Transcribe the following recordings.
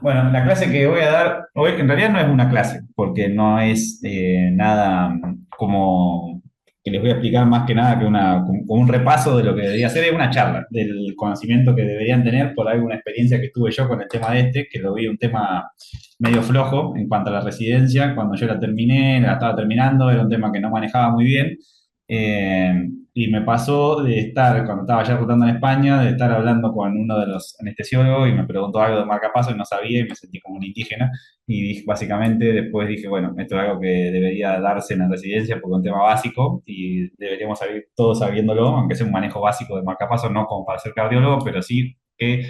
Bueno, la clase que voy a dar hoy en realidad no es una clase, porque no es nada como que les voy a explicar más que nada que como un repaso de lo que debería ser, es una charla del conocimiento que deberían tener por alguna experiencia que tuve yo con el tema de que lo vi un tema medio flojo en cuanto a la residencia. Cuando yo la terminé, la estaba terminando, era un tema que no manejaba muy bien. Y me pasó de estar, cuando estaba ya rotando en España, de estar hablando con uno de los anestesiólogos y me preguntó algo de marcapaso y no sabía y me sentí como un indígena. Y básicamente después dije, bueno, esto es algo que debería darse en la residencia porque es un tema básico y deberíamos saber todos sabiéndolo, aunque sea un manejo básico de marcapaso, no como para ser cardiólogo, pero sí que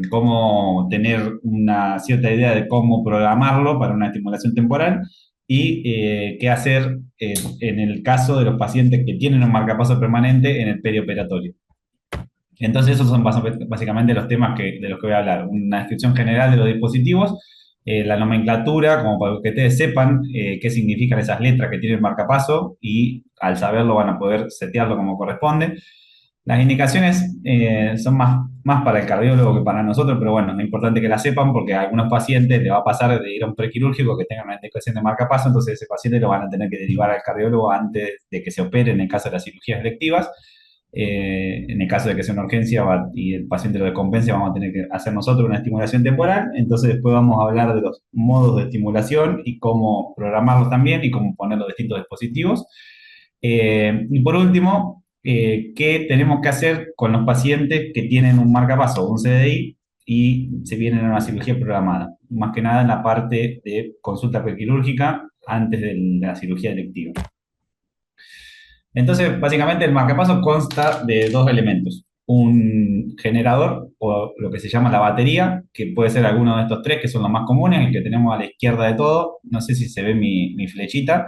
cómo tener una cierta idea de cómo programarlo para una estimulación temporal y qué hacer en el caso de los pacientes que tienen un marcapaso permanente en el perioperatorio. Entonces, esos son básicamente los temas de los que voy a hablar. Una descripción general de los dispositivos, la nomenclatura, como para que ustedes sepan qué significan esas letras que tiene el marcapaso y al saberlo van a poder setearlo como corresponde. Las indicaciones son más para el cardiólogo que para nosotros, pero bueno, es importante que las sepan porque a algunos pacientes le va a pasar de ir a un prequirúrgico que tengan una indicación de marcapaso, entonces ese paciente lo van a tener que derivar al cardiólogo antes de que se opere en el caso de las cirugías electivas. En el caso de que sea una urgencia y el paciente lo descompense, vamos a tener que hacer nosotros una estimulación temporal. Entonces después vamos a hablar de los modos de estimulación y cómo programarlos también y cómo poner los distintos dispositivos. Y por último, ¿qué tenemos que hacer con los pacientes que tienen un marcapaso o un CDI y se vienen a una cirugía programada? Más que nada en la parte de consulta prequirúrgica antes de la cirugía electiva. Entonces, básicamente el marcapaso consta de dos elementos. Un generador, o lo que se llama la batería, que puede ser alguno de estos tres, que son los más comunes, el que tenemos a la izquierda de todo. No sé si se ve mi flechita.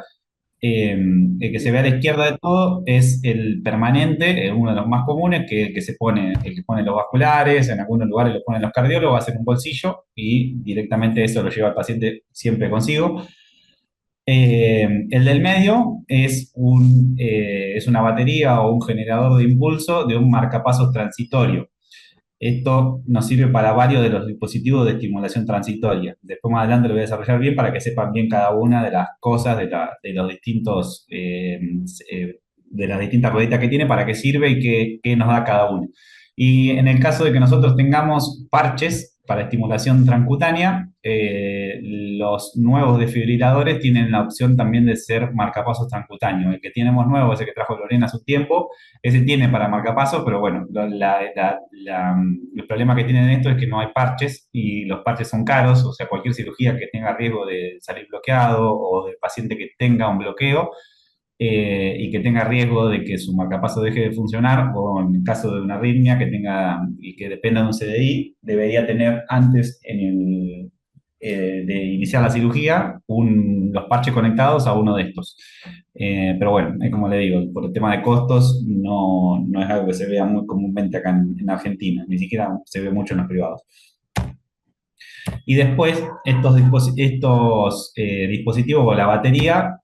El que se ve a la izquierda de todo es el permanente, uno de los más comunes, que es el que se pone, el que pone los vasculares, en algunos lugares lo ponen los cardiólogos, hacen un bolsillo y directamente eso lo lleva el paciente siempre consigo. El del medio es una batería o un generador de impulso de un marcapasos transitorio. Esto nos sirve para varios de los dispositivos de estimulación transitoria. Después más adelante lo voy a desarrollar bien para que sepan bien cada una de las cosas, de los distintos, de las distintas rueditas que tiene, para qué sirve y qué nos da cada uno. Y en el caso de que nosotros tengamos parches para estimulación transcutánea, los nuevos desfibriladores tienen la opción también de ser marcapasos transcutáneos. El que tenemos nuevo, ese que trajo Lorena hace un tiempo, ese tiene para marcapasos, pero bueno, el problema que tienen esto es que no hay parches y los parches son caros, o sea, cualquier cirugía que tenga riesgo de salir bloqueado o del paciente que tenga un bloqueo y que tenga riesgo de que su marcapaso deje de funcionar, o en el caso de una arritmia que tenga y que dependa de un CDI, debería tener antes de iniciar la cirugía los parches conectados a uno de estos. Pero bueno, es como le digo, por el tema de costos no es algo que se vea muy comúnmente acá en Argentina, ni siquiera se ve mucho en los privados. Y después estos dispositivos o la batería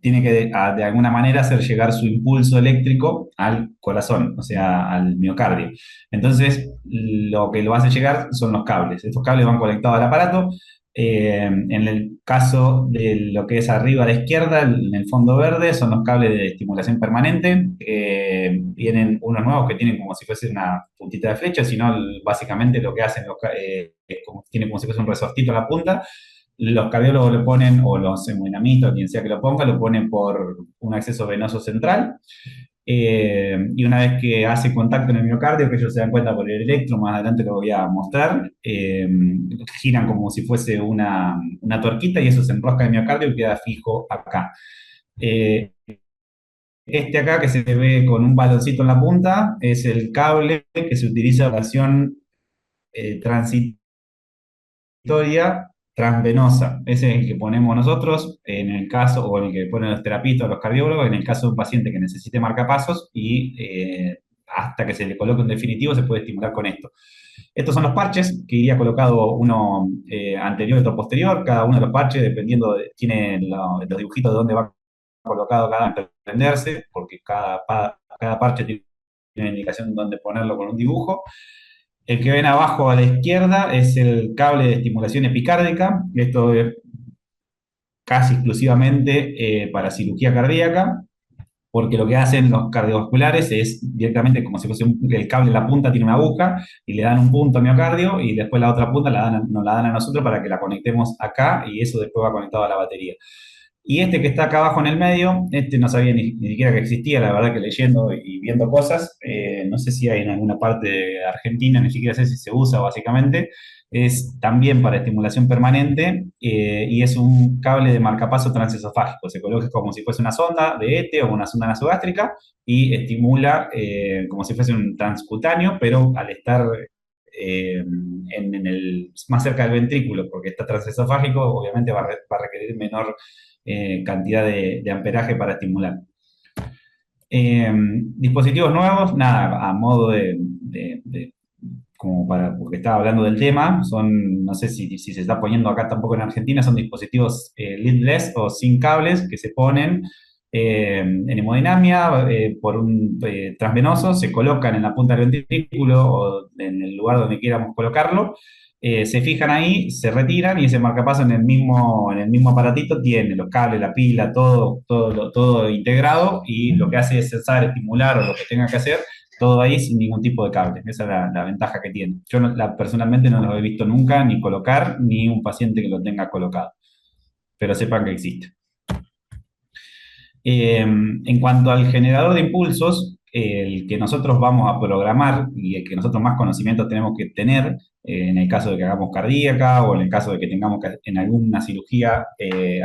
tiene que de alguna manera hacer llegar su impulso eléctrico al corazón, o sea, al miocardio. Entonces, lo que lo hace llegar son los cables. Estos cables van conectados al aparato. En el caso de lo que es arriba a la izquierda, en el fondo verde, son los cables de estimulación permanente. Vienen unos nuevos que tienen como si fuese una puntita de flecha, sino básicamente lo que hacen tiene como si fuese un resortito en la punta. Los cardiólogos lo ponen, o los hemodinamistas, o quien sea que lo ponga, lo ponen por un acceso venoso central. Y una vez que hace contacto en el miocardio, que ellos se dan cuenta por el electro, más adelante lo voy a mostrar, giran como si fuese una tuerquita y eso se enrosca en el miocardio y queda fijo acá. Este acá que se ve con un baloncito en la punta es el cable que se utiliza en la relación transitoria transvenosa. Ese es el que ponemos nosotros en el caso, o en el que ponen los terapistas o los cardiólogos, en el caso de un paciente que necesite marcapasos y hasta que se le coloque un definitivo se puede estimular con esto. Estos son los parches, que iría colocado uno anterior y otro posterior. Cada uno de los parches, dependiendo, tiene los dibujitos de dónde va colocado cada prenderse, porque cada parche tiene una indicación de dónde ponerlo con un dibujo. El que ven abajo a la izquierda es el cable de estimulación epicárdica. Esto es casi exclusivamente para cirugía cardíaca, porque lo que hacen los cardiovasculares es directamente como si fuese el cable en la punta tiene una aguja y le dan un punto al miocardio y después la otra punta nos la dan a nosotros para que la conectemos acá y eso después va conectado a la batería. Y este que está acá abajo en el medio, este no sabía ni siquiera que existía, la verdad que leyendo y viendo cosas, no sé si hay en alguna parte de Argentina, ni siquiera sé si se usa básicamente, es también para estimulación permanente y es un cable de marcapaso transesofágico, se coloca como si fuese una sonda de ETE o una sonda nasogástrica y estimula como si fuese un transcutáneo, pero al estar más cerca del ventrículo, porque está transesofágico, obviamente va a requerir menor cantidad de amperaje para estimular. Dispositivos nuevos, nada, a modo como porque estaba hablando del tema, son, no sé si se está poniendo acá tampoco en Argentina, son dispositivos leadless o sin cables que se ponen en hemodinamia por un transvenoso, se colocan en la punta del ventrículo o en el lugar donde quieramos colocarlo, se fijan ahí, se retiran y ese marcapaso en el mismo aparatito tiene los cables, la pila, todo integrado y lo que hace es censar, estimular o lo que tenga que hacer, todo ahí sin ningún tipo de cable. Esa es la ventaja que tiene. Yo personalmente no lo he visto nunca ni colocar, ni un paciente que lo tenga colocado, pero sepan que existe. En cuanto al generador de impulsos, el que nosotros vamos a programar y el que nosotros más conocimiento tenemos que tener, en el caso de que hagamos cardíaca o en el caso de que tengamos que en alguna cirugía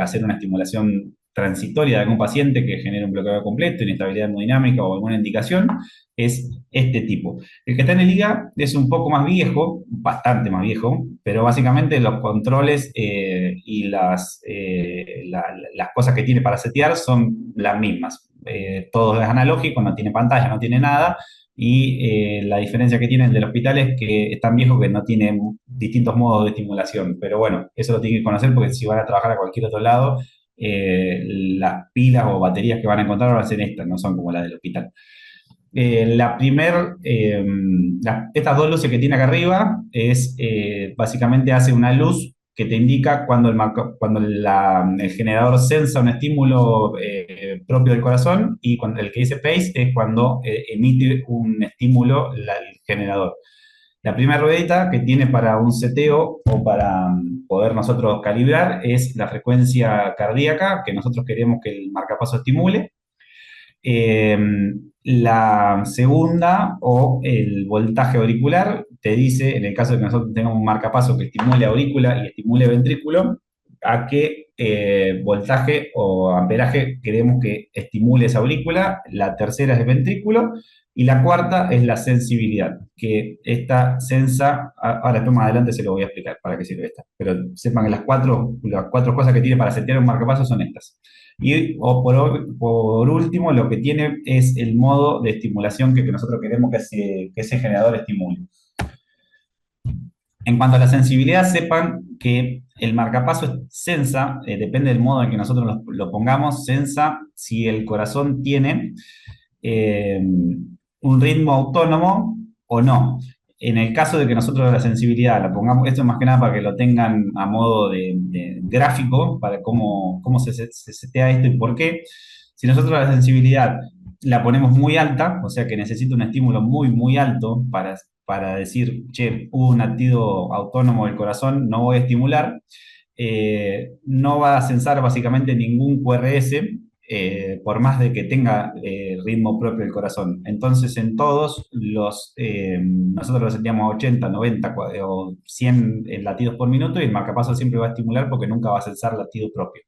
hacer una estimulación transitoria de algún paciente que genere un bloqueo completo, inestabilidad hemodinámica o alguna indicación, es este tipo. El que está en el IGA es un poco más viejo, bastante más viejo, pero básicamente los controles y las cosas que tiene para setear son las mismas. Todo es analógico, no tiene pantalla, no tiene nada, y la diferencia que tiene el del hospital es que es tan viejo que no tiene distintos modos de estimulación. Pero bueno, eso lo tienen que conocer porque si van a trabajar a cualquier otro lado, las pilas o baterías que van a encontrar van a ser estas, no son como las del hospital. Estas dos luces que tiene acá arriba básicamente hace una luz que te indica cuando el generador sensa un estímulo propio del corazón y cuando el que dice pace es cuando emite un estímulo el generador. La primera ruedita que tiene para un seteo o para poder nosotros calibrar es la frecuencia cardíaca que nosotros queremos que el marcapaso estimule. Eh, la segunda o el voltaje auricular te dice, en el caso de que nosotros tengamos un marcapaso que estimule aurícula y estimule ventrículo, a qué voltaje o amperaje queremos que estimule esa aurícula. La tercera es el ventrículo y la cuarta es la sensibilidad, que esta sensa, ahora después más adelante se lo voy a explicar para qué sirve esta, pero sepan que las cuatro cosas que tiene para setear un marcapaso son estas. Y por último, lo que tiene es el modo de estimulación que nosotros queremos que ese generador estimule. En cuanto a la sensibilidad, sepan que el marcapaso sensa, depende del modo en que nosotros lo pongamos, sensa si el corazón tiene un ritmo autónomo o no. En el caso de que nosotros la sensibilidad la pongamos, esto es más que nada para que lo tengan a modo de gráfico, para cómo se setea esto y por qué. Si nosotros la sensibilidad la ponemos muy alta, o sea que necesita un estímulo muy, muy alto para decir, che, hubo un latido autónomo del corazón, no voy a estimular, no va a censar básicamente ningún QRS, por más de que tenga ritmo propio del corazón. Entonces, en todos nosotros lo sentíamos 80, 90 o 100 latidos por minuto y el marcapaso siempre va a estimular porque nunca va a censar latido propio.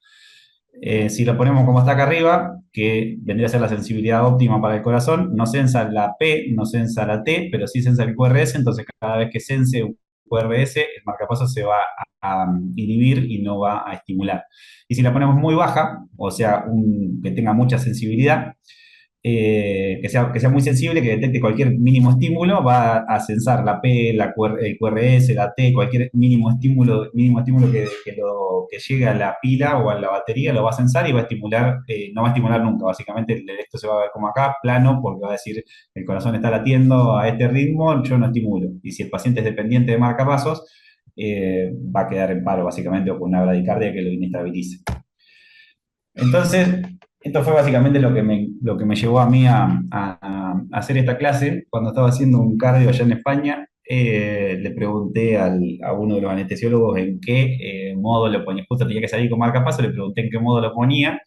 Si lo ponemos como está acá arriba, que vendría a ser la sensibilidad óptima para el corazón, no sensa la P, no sensa la T, pero sí sensa el QRS, entonces cada vez que sense un QRS, el marcapaso se va a inhibir y no va a estimular. Y si la ponemos muy baja, o sea, que tenga mucha sensibilidad, que sea muy sensible, que detecte cualquier mínimo estímulo, va a censar la P, el QRS, la T, cualquier mínimo estímulo que llegue a la pila o a la batería, lo va a censar y va a estimular, no va a estimular nunca. Básicamente el electro se va a ver como acá, plano, porque va a decir, el corazón está latiendo a este ritmo, yo no estimulo. Y si el paciente es dependiente de marcapasos, va a quedar en paro, básicamente, o con una bradicardia que lo inestabilice. Entonces, esto fue básicamente lo que me llevó a mí a hacer esta clase. Cuando estaba haciendo un cardio allá en España, le pregunté a uno de los anestesiólogos en qué modo lo ponía. Justo tenía que salir con marcapaso, le pregunté en qué modo lo ponía.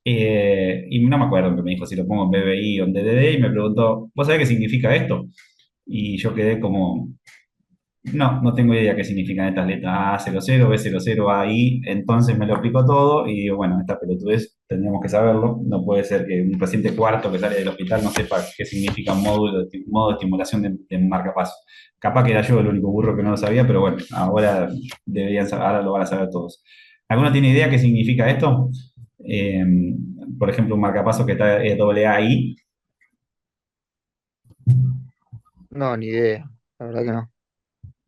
Y no me acuerdo que me dijo si lo pongo en BBI o en DDD, y me preguntó, ¿vos sabés qué significa esto? Y yo quedé como, no tengo idea qué significan estas letras A00, B00, AI, entonces me lo explico todo y digo, bueno, esta pelotudez tendríamos que saberlo, no puede ser que un paciente cuarto que sale del hospital no sepa qué significa un modo de estimulación de marcapaso. Capaz que era yo el único burro que no lo sabía, pero bueno, ahora ahora lo van a saber todos. ¿Alguno tiene idea qué significa esto? Eh, por ejemplo, un marcapaso que está doble AI. No, ni idea. La verdad que no.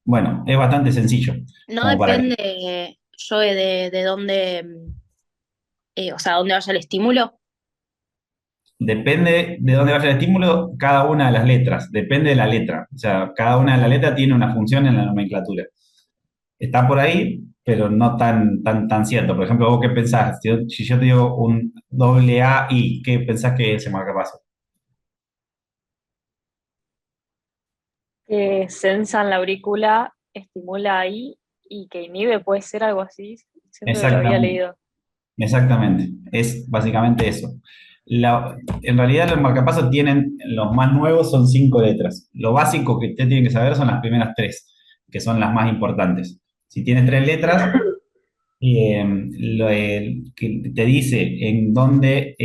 Bueno, es bastante sencillo, No como para que depende, yo de dónde, o sea, dónde vaya el estímulo. depende de dónde vaya el estímulo, cada una de las letras, depende de la letra. O sea, cada una de las letras tiene una función en la nomenclatura. Está por ahí, pero no tan cierto. Por ejemplo, ¿vos qué pensás? Si yo te digo un doble A I, ¿qué pensás que es ese marcapaso? Que sensan la aurícula, estimula ahí y que inhibe, puede ser algo así. Siento que lo había Exactamente, leído. exactamente. Es básicamente eso. En realidad los marcapasos tienen, los más nuevos son 5 letras. Lo básico que usted tiene que saber son las primeras 3, que son las más importantes. Si tiene 3 letras, que te dice en dónde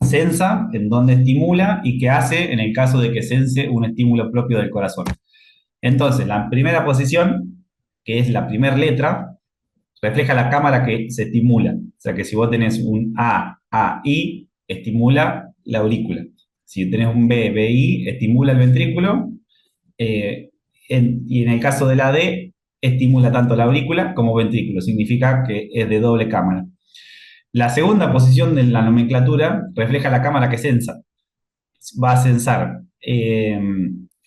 sensa, en dónde estimula y qué hace en el caso de que sense un estímulo propio del corazón. Entonces, la primera posición, que es la primera letra, refleja la cámara que se estimula. O sea que si vos tenés un A, I, estimula la aurícula. Si tenés un B, I, estimula el ventrículo. eh, y en el caso de la D, estimula tanto la aurícula como ventrículo. Significa que es de doble cámara. La segunda posición de la nomenclatura refleja la cámara que sensa. Va a censar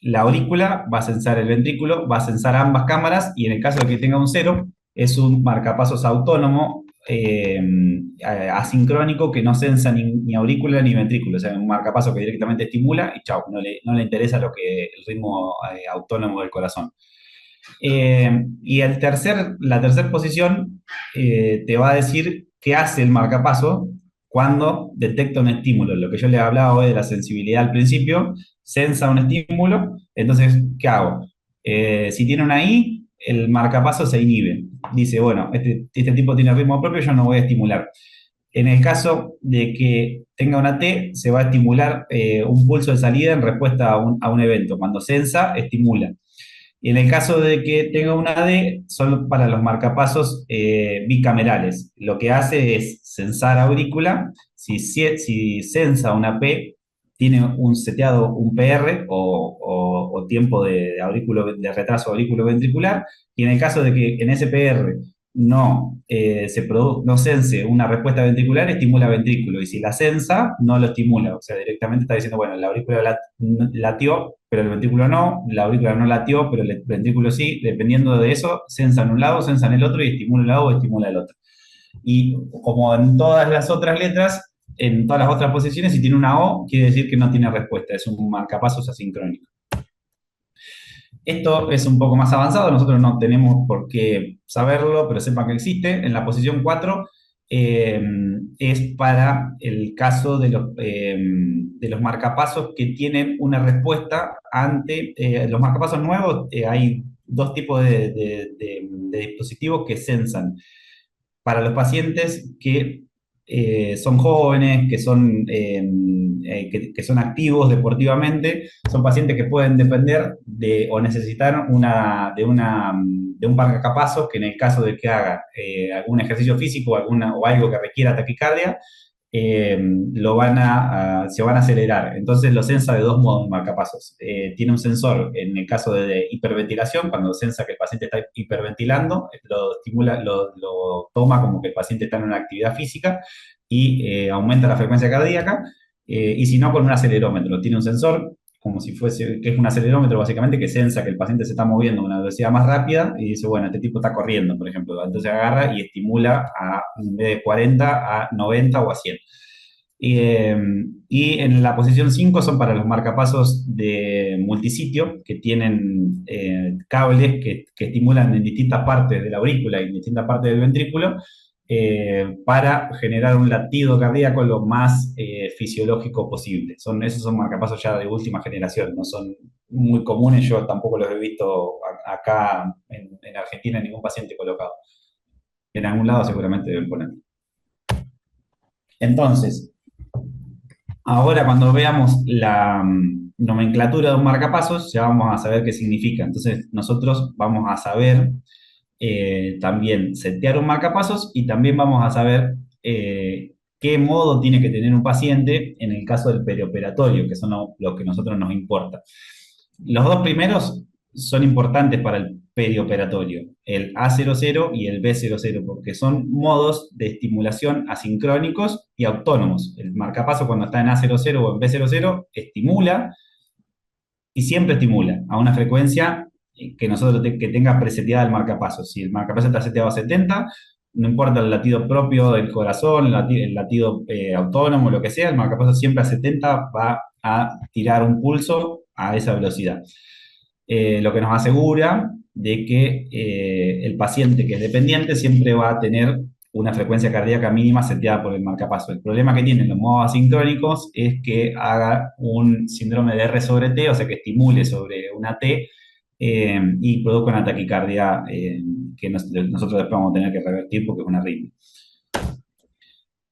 la aurícula, va a censar el ventrículo, va a censar ambas cámaras y en el caso de que tenga un cero, es un marcapasos autónomo asincrónico que no sensa ni aurícula ni ventrículo. O sea, un marcapaso que directamente estimula y chau, no le interesa el ritmo autónomo del corazón. Y la tercera posición te va a decir qué hace el marcapaso cuando detecta un estímulo. Lo que yo les hablaba hoy de la sensibilidad al principio, sensa un estímulo, entonces, ¿qué hago? Si tiene una I, el marcapaso se inhibe. Dice, bueno, este tipo tiene ritmo propio, yo no voy a estimular. En el caso de que tenga una T, se va a estimular un pulso de salida en respuesta a un evento. Cuando sensa, estimula. Y en el caso de que tenga una D, son para los marcapasos bicamerales. Lo que hace es censar aurícula. Si sensa una P, tiene un seteado, un PR o tiempo de retraso auriculoventricular. Y en el caso de que en ese PR no sense una respuesta ventricular, estimula ventrículo. Y si la sensa, no lo estimula. O sea, directamente está diciendo, bueno, la aurícula latió, pero el ventrículo no, la aurícula no latió, pero el ventrículo sí. Dependiendo de eso, sensa en un lado, sensa en el otro y estimula un lado o estimula el otro. Y como en todas las otras letras, en todas las otras posiciones, si tiene una O, quiere decir que no tiene respuesta. Es un marcapasos asincrónico. Esto es un poco más avanzado, nosotros no tenemos por qué saberlo, pero sepan que existe. En la posición 4 es para el caso de los marcapasos que tienen una respuesta ante los marcapasos nuevos. Hay dos tipos de dispositivos que sensan para los pacientes que son jóvenes, que son activos deportivamente, son pacientes que pueden depender o necesitar de un marcapasos que en el caso de que haga algún ejercicio físico o algo que requiera taquicardia, se van a acelerar. Entonces lo sensa de dos modos, marcapasos. Tiene un sensor en el caso de hiperventilación, cuando sensa que el paciente está hiperventilando, lo estimula, lo toma como que el paciente está en una actividad física y aumenta la frecuencia cardíaca. Y si no, con un acelerómetro. Tiene un sensor como si fuese, que es un acelerómetro básicamente, que sensa que el paciente se está moviendo a una velocidad más rápida y dice, bueno, este tipo está corriendo, por ejemplo. Entonces agarra y estimula en vez de 40 a 90 o a 100. Y en la posición 5 son para los marcapasos de multisitio, que tienen cables que estimulan en distintas partes de la aurícula y en distintas partes del ventrículo, para generar un latido cardíaco lo más fisiológico posible. Esos son marcapasos ya de última generación, no son muy comunes, yo tampoco los he visto acá en Argentina en ningún paciente colocado. En algún lado seguramente deben poner. Entonces, ahora cuando veamos la nomenclatura de un marcapasos, ya vamos a saber qué significa. Entonces, nosotros vamos a saber también setear un marcapasos y también vamos a saber qué modo tiene que tener un paciente en el caso del perioperatorio, que son los que a nosotros nos importa. Los dos primeros son importantes para el perioperatorio, el A00 y el B00, porque son modos de estimulación asincrónicos y autónomos. El marcapaso cuando está en A00 o en B00 estimula y siempre estimula a una frecuencia que tenga preseteada el marcapaso. Si el marcapaso está seteado a 70, no importa el latido propio del corazón, el latido autónomo, lo que sea, el marcapaso siempre a 70 va a tirar un pulso a esa velocidad. Lo que nos asegura de que el paciente que es dependiente siempre va a tener una frecuencia cardíaca mínima seteada por el marcapaso. El problema que tienen los modos asincrónicos es que haga un síndrome de R sobre T, o sea que estimule sobre una T y produzca una taquicardia que nosotros después vamos a tener que revertir porque es una arritmia.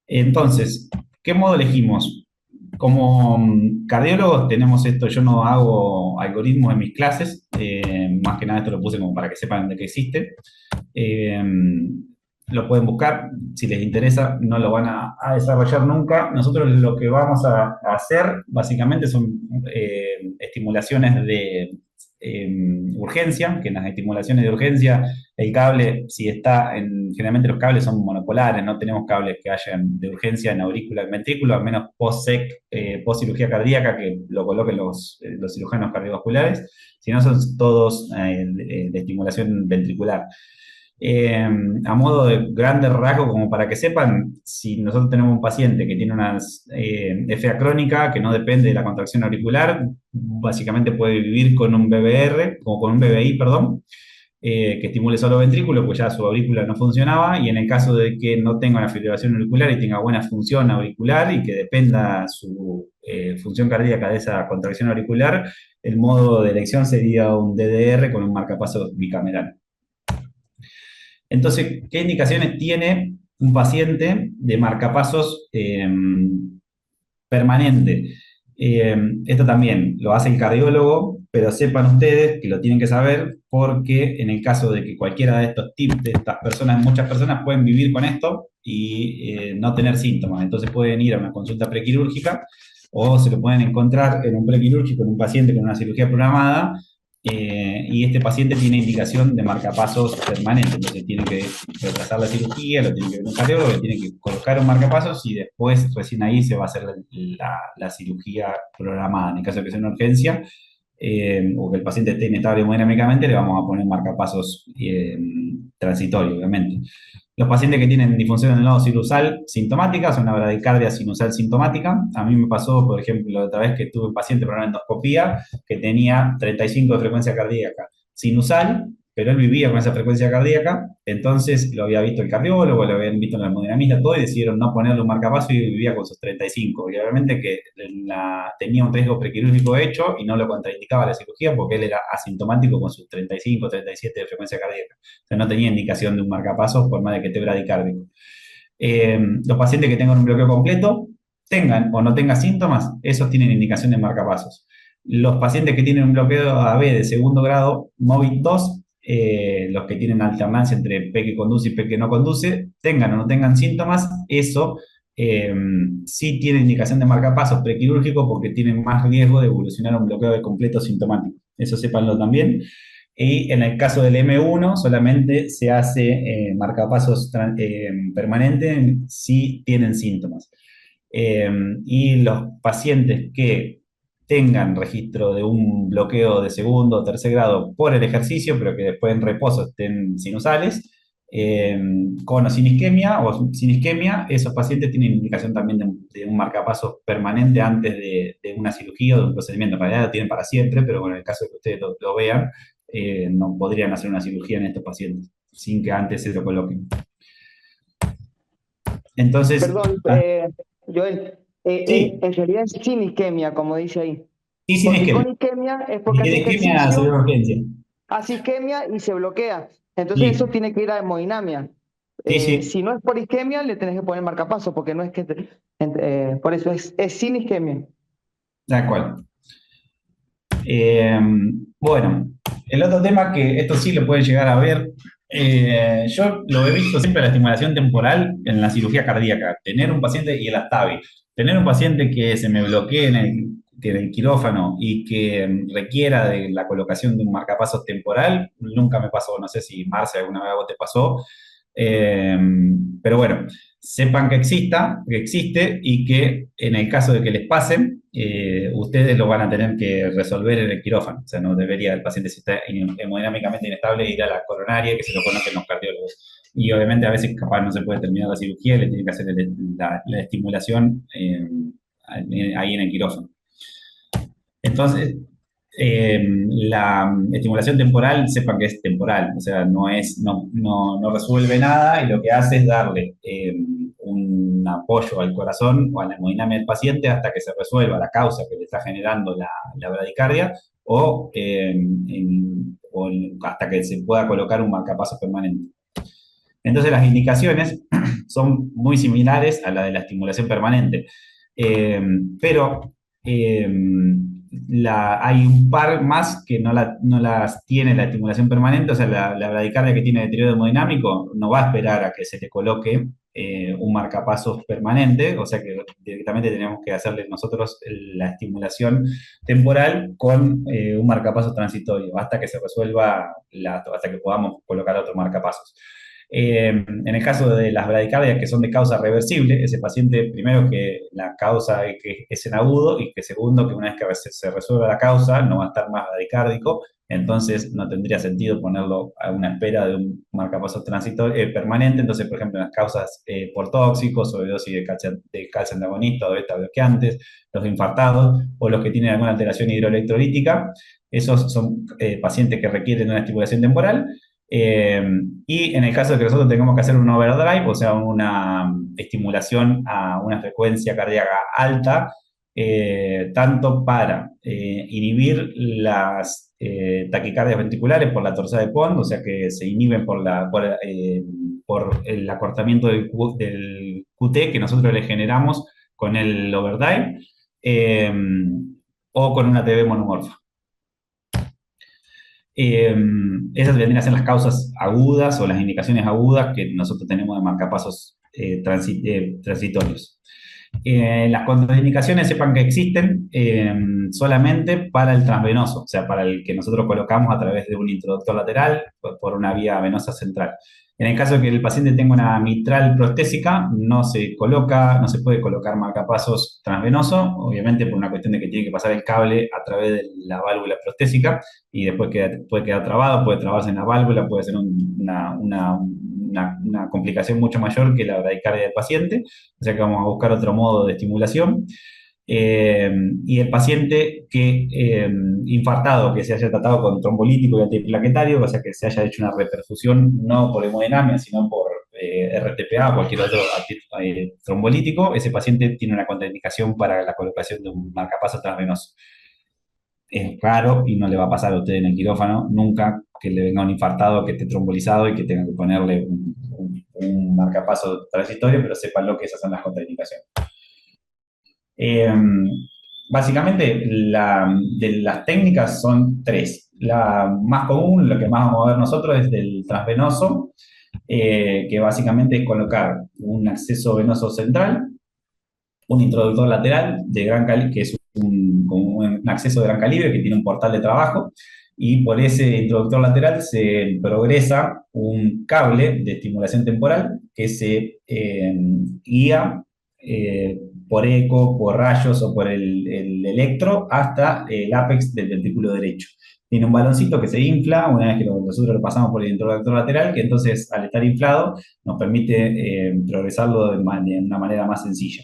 Entonces, ¿qué modo elegimos? Como cardiólogos tenemos esto, yo no hago algoritmos en mis clases, más que nada esto lo puse como para que sepan de qué existe. Lo pueden buscar, si les interesa, no lo van a desarrollar nunca. Nosotros lo que vamos a hacer básicamente son estimulaciones de urgencia, que en las estimulaciones de urgencia el cable, generalmente los cables son monopolares, no tenemos cables que hayan de urgencia en aurícula y ventrículo, al menos post-SEC, post-cirugía cardíaca, que lo coloquen los cirujanos cardiovasculares, sino son todos de estimulación ventricular. A modo de grandes rasgos, como para que sepan, si nosotros tenemos un paciente que tiene una FA crónica que no depende de la contracción auricular, básicamente puede vivir con un BBR, o con un BBI, perdón, que estimule solo ventrículo, pues ya su aurícula no funcionaba, y en el caso de que no tenga una fibrilación auricular y tenga buena función auricular y que dependa su función cardíaca de esa contracción auricular, el modo de elección sería un DDR con un marcapasos bicameral. Entonces, ¿qué indicaciones tiene un paciente de marcapasos permanente? Esto también lo hace el cardiólogo, pero sepan ustedes que lo tienen que saber porque en el caso de que cualquiera de estos tips, de estas personas, muchas personas pueden vivir con esto y no tener síntomas. Entonces pueden ir a una consulta prequirúrgica o se lo pueden encontrar en un prequirúrgico en un paciente con una cirugía programada. Y este paciente tiene indicación de marcapasos permanente, entonces tiene que retrasar la cirugía, lo tiene que ver un cardiólogo, le tiene que colocar un marcapasos y después recién ahí se va a hacer la cirugía programada. En el caso de que sea una urgencia o que el paciente esté inestable hemodinámicamente, le vamos a poner marcapasos transitorios, obviamente. Los pacientes que tienen disfunción del nodo sinusal sintomática son una bradicardia sinusal sintomática. A mí me pasó, por ejemplo, otra vez que tuve un paciente para una endoscopía que tenía 35 de frecuencia cardíaca sinusal, pero él vivía con esa frecuencia cardíaca, entonces lo había visto el cardiólogo, lo habían visto en la hemodinamista, todo, y decidieron no ponerle un marcapaso y vivía con sus 35. Y obviamente que tenía un riesgo prequirúrgico hecho y no lo contraindicaba la cirugía porque él era asintomático con sus 35, 37 de frecuencia cardíaca. O sea, no tenía indicación de un marcapaso por más de que esté bradicárdico. Los pacientes que tengan un bloqueo completo, tengan o no tengan síntomas, esos tienen indicación de marcapasos. Los pacientes que tienen un bloqueo AB de segundo grado, MOVIC 2, los que tienen alternancia entre P que conduce y P que no conduce, tengan o no tengan síntomas, eso sí tiene indicación de marcapasos prequirúrgico porque tienen más riesgo de evolucionar a un bloqueo de completo sintomático. Eso sépanlo también. Y en el caso del M1 solamente se hace marcapasos permanente si tienen síntomas. Y los pacientes que tengan registro de un bloqueo de segundo o tercer grado por el ejercicio, pero que después en reposo estén sinusales, con o sin isquemia, esos pacientes tienen indicación también de un marcapaso permanente antes de una cirugía o de un procedimiento. En realidad lo tienen para siempre, pero bueno, en el caso de que ustedes lo vean, no podrían hacer una cirugía en estos pacientes sin que antes se lo coloquen. Entonces, Perdón, Joel, sí, en realidad es sin isquemia, como dice ahí. y sin Porque isquemia. con isquemia es Y porque de hace isquemia sería ejercicio, urgencia. hace isquemia y se bloquea. Entonces eso Sí, tiene que ir a hemodinamia. sí, sí, Si no es por isquemia, le tenés que poner marcapaso, porque no es que... por eso es sin isquemia. tal cual. Eh, bueno, el otro tema que esto sí lo pueden llegar a ver, yo lo he visto siempre la estimulación temporal en la cirugía cardíaca, tener un paciente y el ASTAVI, tener un paciente que se me bloquee en el quirófano y que requiera de la colocación de un marcapasos temporal, nunca me pasó, no sé si Marce alguna vez a vos te pasó, eh, pero bueno, sepan que existe y que en el caso de que les pasen, ustedes lo van a tener que resolver en el quirófano. O sea, no debería el paciente, si está hemodinámicamente inestable, ir a la coronaria, que se lo conocen los cardiólogos. Y obviamente a veces capaz no se puede terminar la cirugía, le tienen que hacer la estimulación ahí en el quirófano. Entonces, la estimulación temporal, sepan que es temporal, o sea, no resuelve nada y lo que hace es darle un apoyo al corazón o a la hemodinamia del paciente hasta que se resuelva la causa que le está generando la bradicardia o hasta que se pueda colocar un marcapasos permanente. Entonces, las indicaciones son muy similares a la de la estimulación permanente, pero hay un par más que no las tiene la estimulación permanente, o sea, la bradicardia que tiene deterioro hemodinámico no va a esperar a que se le coloque un marcapasos permanente, o sea que directamente tenemos que hacerle nosotros la estimulación temporal con un marcapasos transitorio, hasta que se resuelva, hasta que podamos colocar otro marcapasos. En el caso de las bradicardias que son de causa reversible, ese paciente, primero que la causa es en agudo y que segundo que una vez que se resuelva la causa no va a estar más bradicárdico, entonces no tendría sentido ponerlo a una espera de un marcapasos transitorio permanente. Entonces, por ejemplo, en las causas por tóxicos, sobredosis de calcio antagonista o beta bloqueantes, los infartados o los que tienen alguna alteración hidroelectrolítica, esos son pacientes que requieren una estimulación temporal. Y en el caso de que nosotros tengamos que hacer un overdrive, o sea, una estimulación a una frecuencia cardíaca alta, tanto para inhibir las taquicardias ventriculares por la torsada de Pond, o sea, que se inhiben por el acortamiento del QT que nosotros le generamos con el overdrive, eh, o con una TB monomorfa. Esas vendrían a ser las causas agudas o las indicaciones agudas que nosotros tenemos de marcapasos transitorios. Las contraindicaciones sepan que existen solamente para el transvenoso, o sea, para el que nosotros colocamos a través de un introductor lateral por una vía venosa central. En el caso de que el paciente tenga una mitral prostésica, no se puede colocar marcapasos transvenoso, obviamente por una cuestión de que tiene que pasar el cable a través de la válvula prostésica y después puede quedar trabado, puede trabarse en la válvula, puede ser una complicación mucho mayor que la bradicardia del paciente, o sea que vamos a buscar otro modo de estimulación. Y el paciente infartado que se haya tratado con trombolítico y antiplaquetario, o sea que se haya hecho una reperfusión no por hemodinamia, sino por RTPA o cualquier otro trombolítico, ese paciente tiene una contraindicación para la colocación de un marcapasos transvenoso. Es raro y no le va a pasar a usted en el quirófano nunca que le venga un infartado que esté trombolizado y que tenga que ponerle un marcapasos transitorio, pero sépanlo que esas son las contraindicaciones. Básicamente, de las técnicas son tres. La más común, lo que más vamos a ver nosotros, es del transvenoso, que básicamente es colocar un acceso venoso central un introductor lateral de gran calibre, que es como un acceso de gran calibre, que tiene un portal de trabajo, y por ese introductor lateral se progresa un cable de estimulación temporal que se guía eh, por eco, por rayos o por el electro hasta el ápex del ventrículo derecho. Tiene un baloncito que se infla una vez que nosotros lo pasamos por el introductor lateral, que entonces al estar inflado nos permite progresarlo de una manera más sencilla.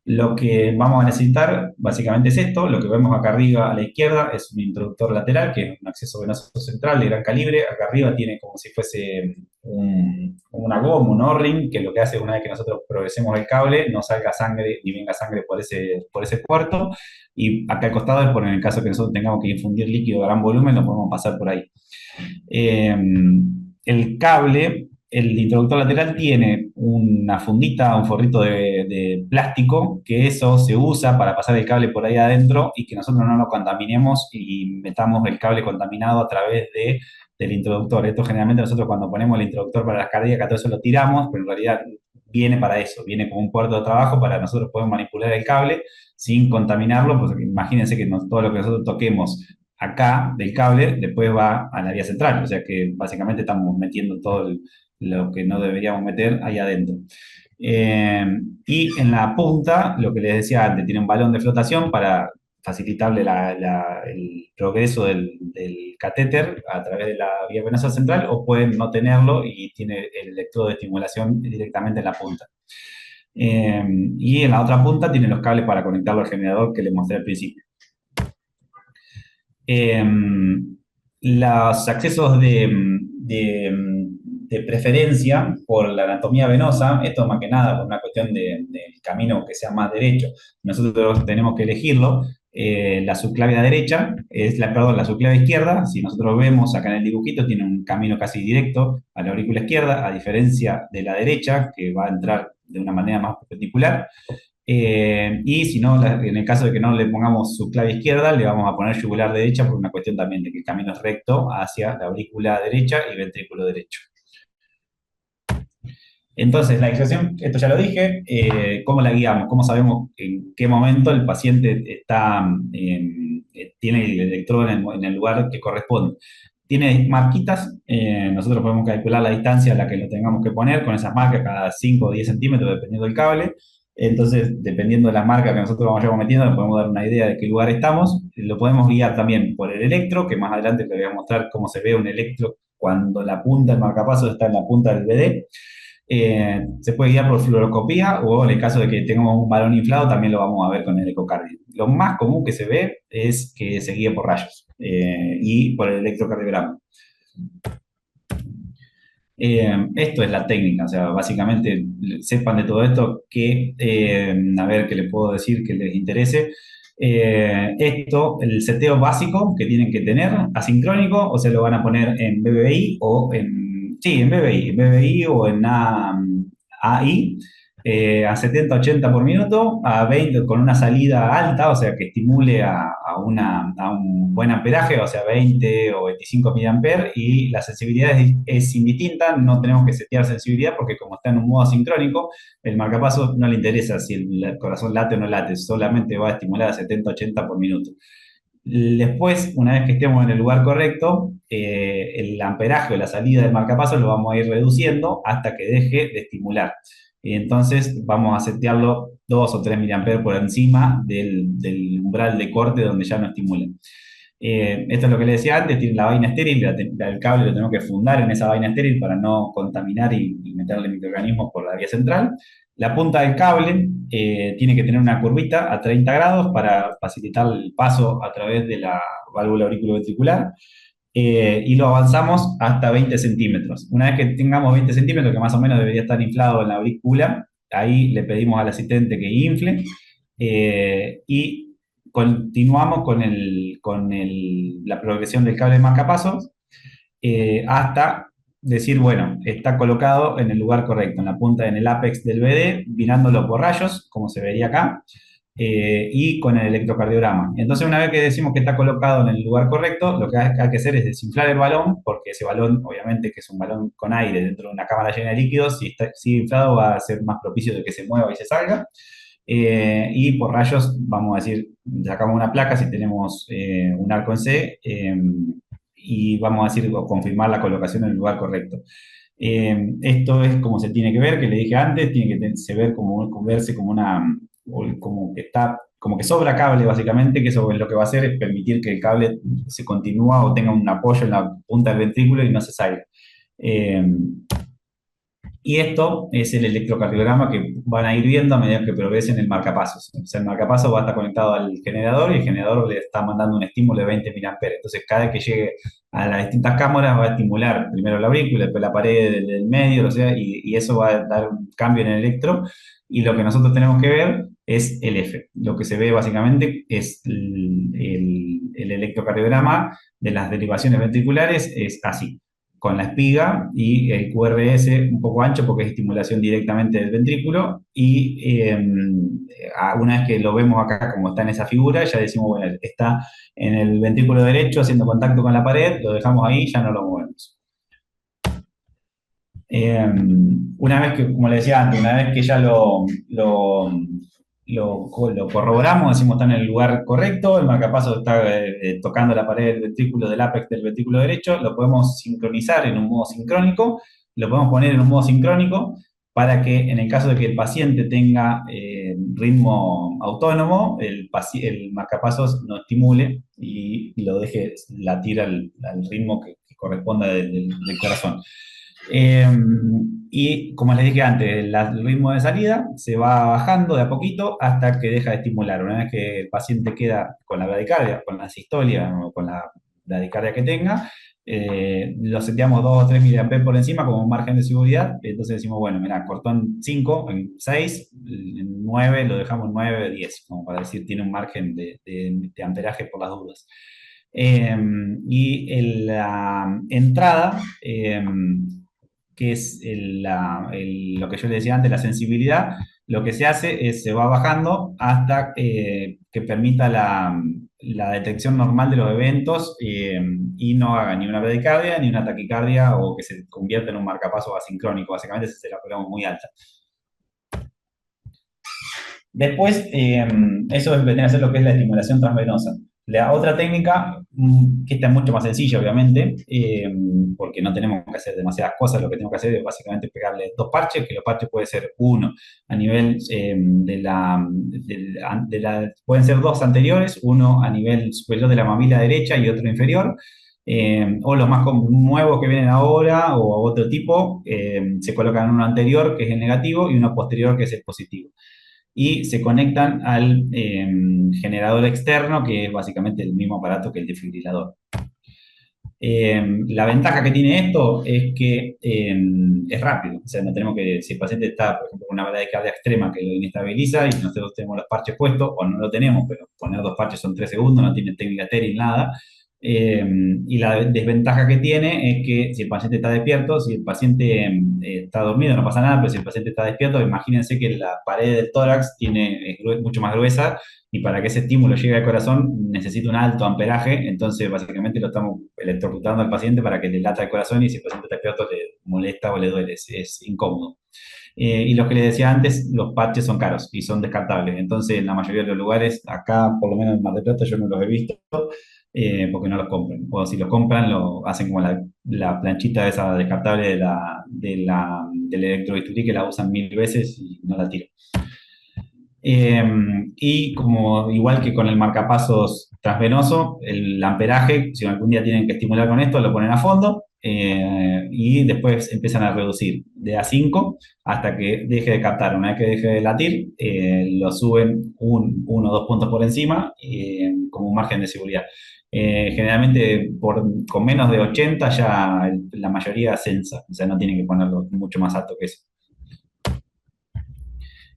Lo que vamos a necesitar básicamente es esto. Lo que vemos acá arriba a la izquierda es un introductor lateral, que es un acceso venoso central de gran calibre. Acá arriba tiene como si fuese una goma, un O-ring, que lo que hace una vez que nosotros progresemos el cable, no salga sangre ni venga sangre por ese puerto. Y acá al costado es por en el caso que nosotros tengamos que infundir líquido de gran volumen, lo podemos pasar por ahí. El cable, el introductor lateral tiene una fundita, un forrito de plástico, que eso se usa para pasar el cable por ahí adentro y que nosotros no lo contaminemos y metamos el cable contaminado a través del introductor. Esto generalmente nosotros cuando ponemos el introductor para las cardíacas, todo eso lo tiramos, pero en realidad viene para eso, viene como un puerto de trabajo para nosotros poder manipular el cable sin contaminarlo, pues imagínense que todo lo que nosotros toquemos acá del cable después va a la vía central, o sea que básicamente estamos metiendo todo lo que no deberíamos meter ahí adentro. Y en la punta, lo que les decía antes, tiene un balón de flotación para facilitarle el progreso del catéter a través de la vía venosa central, o pueden no tenerlo y tiene el electrodo de estimulación directamente en la punta. Y en la otra punta tiene los cables para conectarlo al generador que les mostré al principio. Los accesos de preferencia por la anatomía venosa, esto más que nada por una cuestión del camino que sea más derecho, nosotros tenemos que elegirlo. La subclavia derecha perdón, la subclavia izquierda, si nosotros vemos acá en el dibujito, tiene un camino casi directo a la aurícula izquierda, a diferencia de la derecha, que va a entrar de una manera más perpendicular. Y si no, en el caso de que no le pongamos su clave izquierda, le vamos a poner yugular derecha por una cuestión también de que el camino es recto hacia la aurícula derecha y ventrículo derecho. Entonces, la disociación, esto ya lo dije, ¿cómo la guiamos? ¿Cómo sabemos en qué momento el paciente tiene el electrodo en el lugar que corresponde? Tiene marquitas, nosotros podemos calcular la distancia a la que lo tengamos que poner con esas marcas cada 5 o 10 centímetros dependiendo del cable. Entonces, dependiendo de las marcas que nosotros vayamos metiendo, nos podemos dar una idea de qué lugar estamos. Lo podemos guiar también por el electro, que más adelante te voy a mostrar cómo se ve un electro cuando la punta del marcapasos está en la punta del BD. Se puede guiar por fluoroscopía o en el caso de que tengamos un balón inflado también lo vamos a ver con el ecocardio. Lo más común que se ve es que se guíe por rayos y por el electrocardiograma. Esto es la técnica, o sea, básicamente sepan de todo esto que, a ver qué les puedo decir que les interese. El seteo básico que tienen que tener, asincrónico, o se lo van a poner en BBI o en BBI o en AI, a 70-80 por minuto, a 20 con una salida alta, o sea, que estimule a un buen amperaje, o sea, 20 o 25 mA, y la sensibilidad es indistinta, no tenemos que setear sensibilidad porque como está en un modo asincrónico, el marcapasos no le interesa si el corazón late o no late, solamente va a estimular a 70-80 por minuto. Después, una vez que estemos en el lugar correcto, el amperaje o la salida del marcapasos lo vamos a ir reduciendo hasta que deje de estimular. Y entonces vamos a setearlo 2 o 3 mA por encima del umbral de corte donde ya no estimula. Esto es lo que les decía antes, tiene la vaina estéril, el cable lo tenemos que fundar en esa vaina estéril para no contaminar y meterle microorganismos por la vía central. La punta del cable tiene que tener una curvita a 30 grados para facilitar el paso a través de la válvula auriculoventricular. Y lo avanzamos hasta 20 centímetros. Una vez que tengamos 20 centímetros, que más o menos debería estar inflado en la aurícula, ahí le pedimos al asistente que infle y continuamos con la progresión del cable de marcapasos hasta decir, bueno, está colocado en el lugar correcto, en la punta, en el ápex del BD, mirándolo por rayos, como se vería acá. y con el electrocardiograma. Entonces, una vez que decimos que está colocado en el lugar correcto, lo que hay que hacer es desinflar el balón, porque ese balón, obviamente, que es un balón con aire dentro de una cámara llena de líquidos, si está sigue inflado va a ser más propicio de que se mueva y se salga. Y por rayos, vamos a decir, sacamos una placa si tenemos un arco en C, y vamos a decir, confirmar la colocación en el lugar correcto. Esto es como se tiene que ver, que le dije antes, tiene que se ver verse como como que está, como que sobra cable básicamente, que eso es lo que va a hacer es permitir que el cable se continúa o tenga un apoyo en la punta del ventrículo y no se salga. Eh, y esto es el electrocardiograma que van a ir viendo a medida que progresen el marcapasos. O sea, el marcapasos va a estar conectado al generador y el generador le está mandando un estímulo de 20 mA. Entonces, cada vez que llegue a las distintas cámaras va a estimular primero la aurícula, después la pared del medio, o sea, y eso va a dar un cambio en el electro. Y lo que nosotros tenemos que ver es el F. Lo que se ve básicamente es el electrocardiograma de las derivaciones ventriculares, es así con la espiga y el QRS un poco ancho porque es estimulación directamente del ventrículo y una vez que lo vemos acá como está en esa figura, ya decimos, bueno, está en el ventrículo derecho haciendo contacto con la pared, lo dejamos ahí, ya no lo movemos. Una vez que, como le decía antes, una vez que ya lo corroboramos, decimos está en el lugar correcto, el marcapaso está tocando la pared del ventrículo, del ápex del ventrículo derecho, lo podemos sincronizar en un modo sincrónico, lo podemos poner en un modo sincrónico para que en el caso de que el paciente tenga ritmo autónomo, el marcapasos no estimule y lo deje latir al ritmo que corresponda del corazón. Y como les dije antes, el ritmo de salida se va bajando de a poquito hasta que deja de estimular. Una vez que el paciente queda con la bradicardia, con la sistolia o con la bradicardia que tenga, lo seteamos 2 o 3 mA por encima como un margen de seguridad. Entonces decimos, bueno, mira, cortó en 5, en 6, en 9, lo dejamos en 9, 10, como para decir, tiene un margen de amperaje por las dudas. Y la entrada, que es lo que yo le decía antes, la sensibilidad, lo que se hace es se va bajando hasta que permita la detección normal de los eventos y no haga ni una bradicardia ni una taquicardia o que se convierta en un marcapaso asincrónico. Básicamente se la ponemos muy alta. Después, eso vendría a ser lo que es la estimulación transvenosa. La otra técnica, que esta es mucho más sencilla, obviamente, porque no tenemos que hacer demasiadas cosas, lo que tenemos que hacer es básicamente pegarle 2 parches, que los parches pueden ser uno a nivel pueden ser 2 anteriores, uno a nivel superior de la mamila derecha y otro inferior, o los más nuevos que vienen ahora, o otro tipo, se colocan uno anterior, que es el negativo, y uno posterior, que es el positivo y se conectan al generador externo, que es básicamente el mismo aparato que el desfibrilador. La ventaja que tiene esto es que es rápido, o sea, no tenemos que, si el paciente está, por ejemplo, con una bradicardia extrema que lo inestabiliza y nosotros tenemos los parches puestos, o no lo tenemos, pero poner 2 parches son 3 segundos, no tiene técnica estéril, nada. Y la desventaja que tiene es que si el paciente está despierto, si el paciente está dormido no pasa nada, pero si el paciente está despierto, imagínense que la pared del tórax es mucho más gruesa y para que ese estímulo llegue al corazón necesita un alto amperaje, entonces básicamente lo estamos electrocutando al paciente para que le lata el corazón y si el paciente está despierto le molesta o le duele, es incómodo. Y lo que les decía antes, los parches son caros y son descartables. Entonces, en la mayoría de los lugares, acá, por lo menos en Mar del Plata, yo no los he visto, porque no los compran. O si los compran, lo hacen como la planchita esa descartable del electrobisturí que la usan 1000 veces y no la tiran. Y como igual que con el marcapasos transvenoso, el amperaje, si algún día tienen que estimular con esto, lo ponen a fondo y después empiezan a reducir de A5 hasta que deje de captar. Una vez que deje de latir, lo suben 1 o 2 puntos por encima como un margen de seguridad. Generalmente con menos de 80 ya la mayoría censa, o sea, no tienen que ponerlo mucho más alto que eso.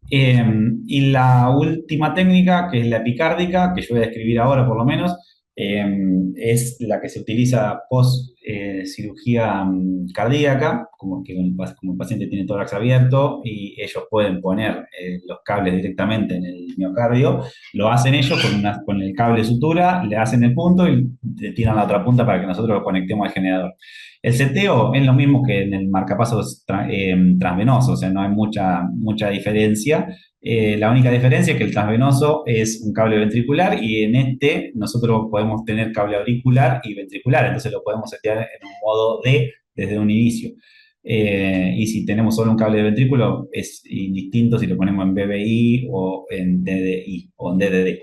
Y la última técnica, que es la epicárdica, que yo voy a describir ahora por lo menos, es la que se utiliza post cirugía cardíaca, como el paciente tiene tórax abierto y ellos pueden poner los cables directamente en el miocardio, lo hacen ellos con el cable de sutura, le hacen el punto y le tiran la otra punta para que nosotros lo conectemos al generador. El seteo es lo mismo que en el marcapasos transvenoso, o sea, no hay mucha diferencia. La única diferencia es que el transvenoso es un cable ventricular y en este nosotros podemos tener cable auricular y ventricular, entonces lo podemos setear en un modo D desde un inicio. Y si tenemos solo un cable de ventrículo es indistinto si lo ponemos en BBI o en DDI o en DDD.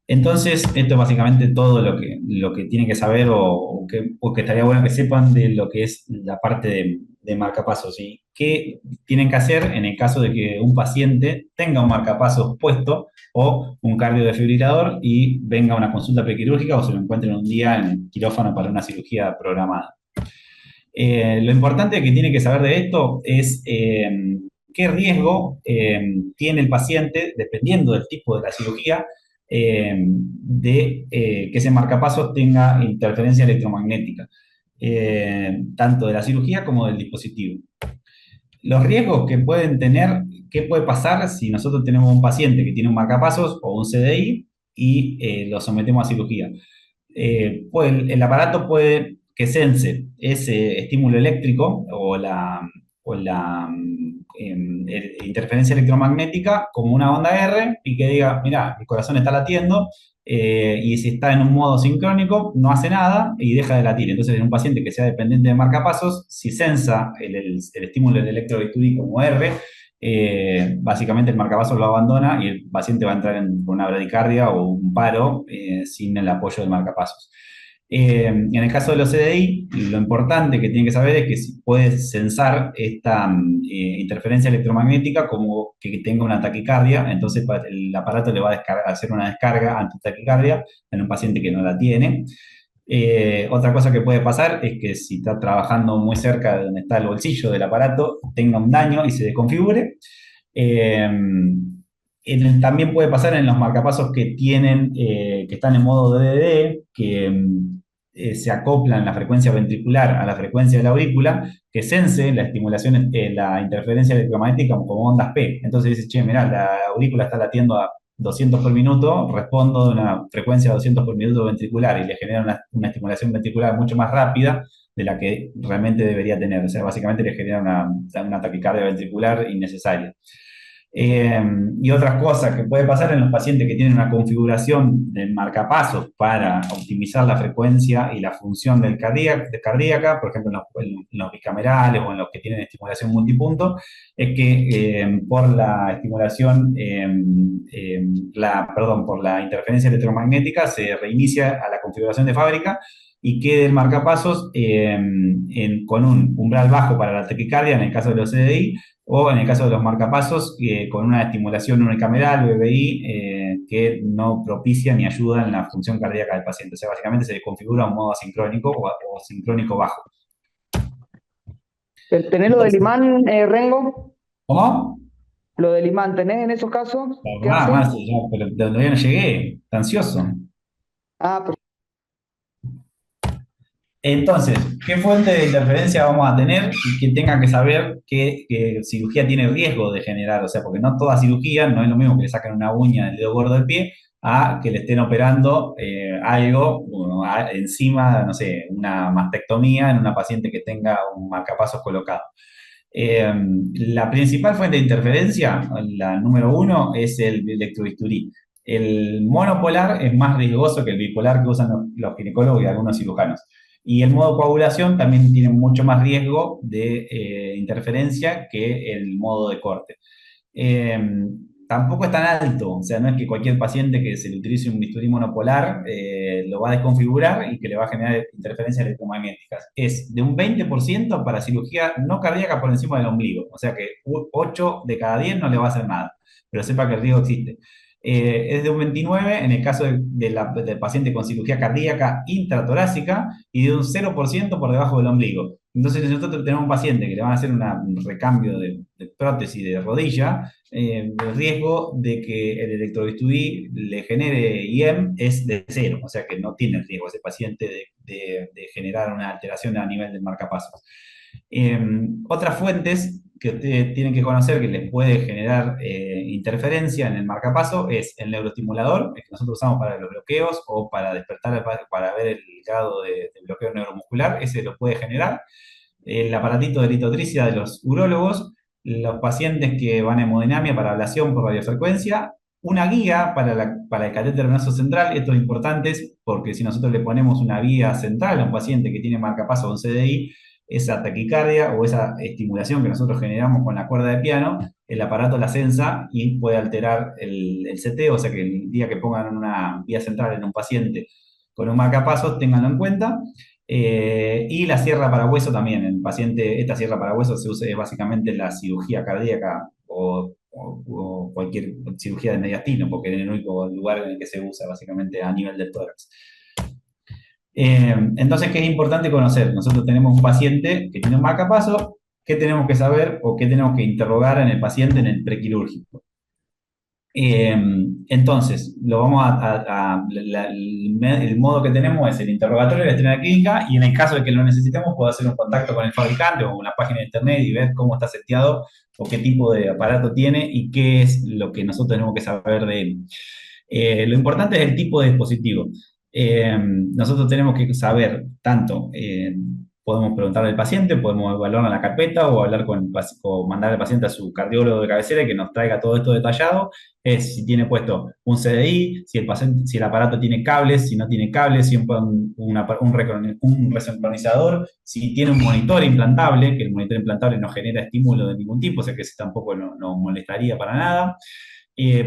Entonces, esto es básicamente todo lo que tienen que saber o que estaría bueno que sepan de lo que es la parte de marcapasos y qué tienen que hacer en el caso de que un paciente tenga un marcapasos puesto o un cardiodefibrilador y venga a una consulta prequirúrgica o se lo encuentren un día en el quirófano para una cirugía programada. Lo importante que tiene que saber de esto es qué riesgo tiene el paciente, dependiendo del tipo de la cirugía, de que ese marcapasos tenga interferencia electromagnética, tanto de la cirugía como del dispositivo. Los riesgos que pueden tener, ¿qué puede pasar si nosotros tenemos un paciente que tiene un marcapasos o un CDI y lo sometemos a cirugía? El aparato puede que sense ese estímulo eléctrico o la interferencia electromagnética como una onda R y que diga, mira, el corazón está latiendo y si está en un modo sincrónico no hace nada y deja de latir. Entonces, en un paciente que sea dependiente de marcapasos, si sensa el estímulo del electrobisturí como R, básicamente el marcapasos lo abandona y el paciente va a entrar en una bradicardia o un paro sin el apoyo del marcapasos. En el caso de los CDI, lo importante que tienen que saber es que si puede sensar esta interferencia electromagnética como que tenga una taquicardia, entonces el aparato le va a hacer una descarga antitaquicardia en un paciente que no la tiene. Otra cosa que puede pasar es que si está trabajando muy cerca de donde está el bolsillo del aparato, tenga un daño y se desconfigure. También puede pasar en los marcapasos que están en modo DDD, que se acoplan la frecuencia ventricular a la frecuencia de la aurícula, que sense la estimulación, la interferencia electromagnética como ondas P. Entonces dice, che, mirá, la aurícula está latiendo a 200 por minuto, respondo de una frecuencia de 200 por minuto ventricular y le genera una estimulación ventricular mucho más rápida de la que realmente debería tener. O sea, básicamente le genera una taquicardia ventricular innecesaria. Y otras cosas que puede pasar en los pacientes que tienen una configuración del marcapasos para optimizar la frecuencia y la función del cardíaca, por ejemplo en los bicamerales o en los que tienen estimulación multipunto, es que por la estimulación, por la interferencia electromagnética se reinicia a la configuración de fábrica y quede el marcapasos con un umbral bajo para la taquicardia en el caso de los CDI, o en el caso de los marcapasos, con una estimulación unicameral, BBI, que no propicia ni ayuda en la función cardíaca del paciente. O sea, básicamente se configura un modo asincrónico o sincrónico bajo. ¿Tenés lo del imán, Rengo? ¿Cómo? Lo del imán, ¿tenés en esos casos? ¿Qué hace? Más, pero todavía no llegué, está ansioso. Ah, Entonces, ¿qué fuente de interferencia vamos a tener y que tenga que saber qué cirugía tiene riesgo de generar? O sea, porque no toda cirugía, no es lo mismo que le saquen una uña del dedo gordo del pie a que le estén operando algo encima, no sé, una mastectomía en una paciente que tenga un marcapasos colocado. La principal fuente de interferencia, la número 1, es el electrobisturí. El monopolar es más riesgoso que el bipolar que usan los ginecólogos y algunos cirujanos. Y el modo coagulación también tiene mucho más riesgo de interferencia que el modo de corte. Tampoco es tan alto, o sea, no es que cualquier paciente que se le utilice un bisturí monopolar lo va a desconfigurar y que le va a generar interferencias electromagnéticas. Es de un 20% para cirugía no cardíaca por encima del ombligo, o sea que 8 de cada 10 no le va a hacer nada, pero sepa que el riesgo existe. Es de un 29% en el caso del paciente con cirugía cardíaca intratorácica y de un 0% por debajo del ombligo. Entonces, si nosotros tenemos un paciente que le van a hacer un recambio de prótesis de rodilla, el riesgo de que el electrobisturí le genere IEM es de cero, o sea que no tiene riesgo ese paciente de generar una alteración a nivel del marcapasos. Otras fuentes que ustedes tienen que conocer que les puede generar interferencia en el marcapaso es el neuroestimulador, el que nosotros usamos para los bloqueos o para despertar, para ver el grado de bloqueo neuromuscular, ese lo puede generar. El aparatito de litotrícida de los urólogos, los pacientes que van a hemodinamia para ablación por radiofrecuencia, una guía para el catéter venoso central. Esto es importante porque si nosotros le ponemos una guía central a un paciente que tiene marcapaso con CDI, esa taquicardia o esa estimulación que nosotros generamos con la cuerda de piano, el aparato la sensa y puede alterar el CT, o sea que el día que pongan una guía central en un paciente con un marcapasos, ténganlo en cuenta. Y la sierra para hueso también. El paciente, esta sierra para hueso se usa básicamente en la cirugía cardíaca o cualquier cirugía de mediastino, porque es el único lugar en el que se usa básicamente a nivel del tórax. Entonces, ¿qué es importante conocer? Nosotros tenemos un paciente que tiene un marcapaso, ¿qué tenemos que saber o qué tenemos que interrogar en el paciente en el prequirúrgico? Entonces, el modo que tenemos es el interrogatorio de la historia clínica y en el caso de que lo necesitemos puedo hacer un contacto con el fabricante o una página de internet y ver cómo está seteado o qué tipo de aparato tiene y qué es lo que nosotros tenemos que saber de él. Lo importante es el tipo de dispositivo. Nosotros tenemos que saber tanto, podemos preguntarle al paciente, podemos evaluar en la carpeta o hablar o mandar al paciente a su cardiólogo de cabecera y que nos traiga todo esto detallado. Es si tiene puesto un CDI, si el aparato tiene cables, si no tiene cables, si un resincronizador, si tiene un monitor implantable, que el monitor implantable no genera estímulo de ningún tipo, o sea que ese tampoco nos molestaría para nada.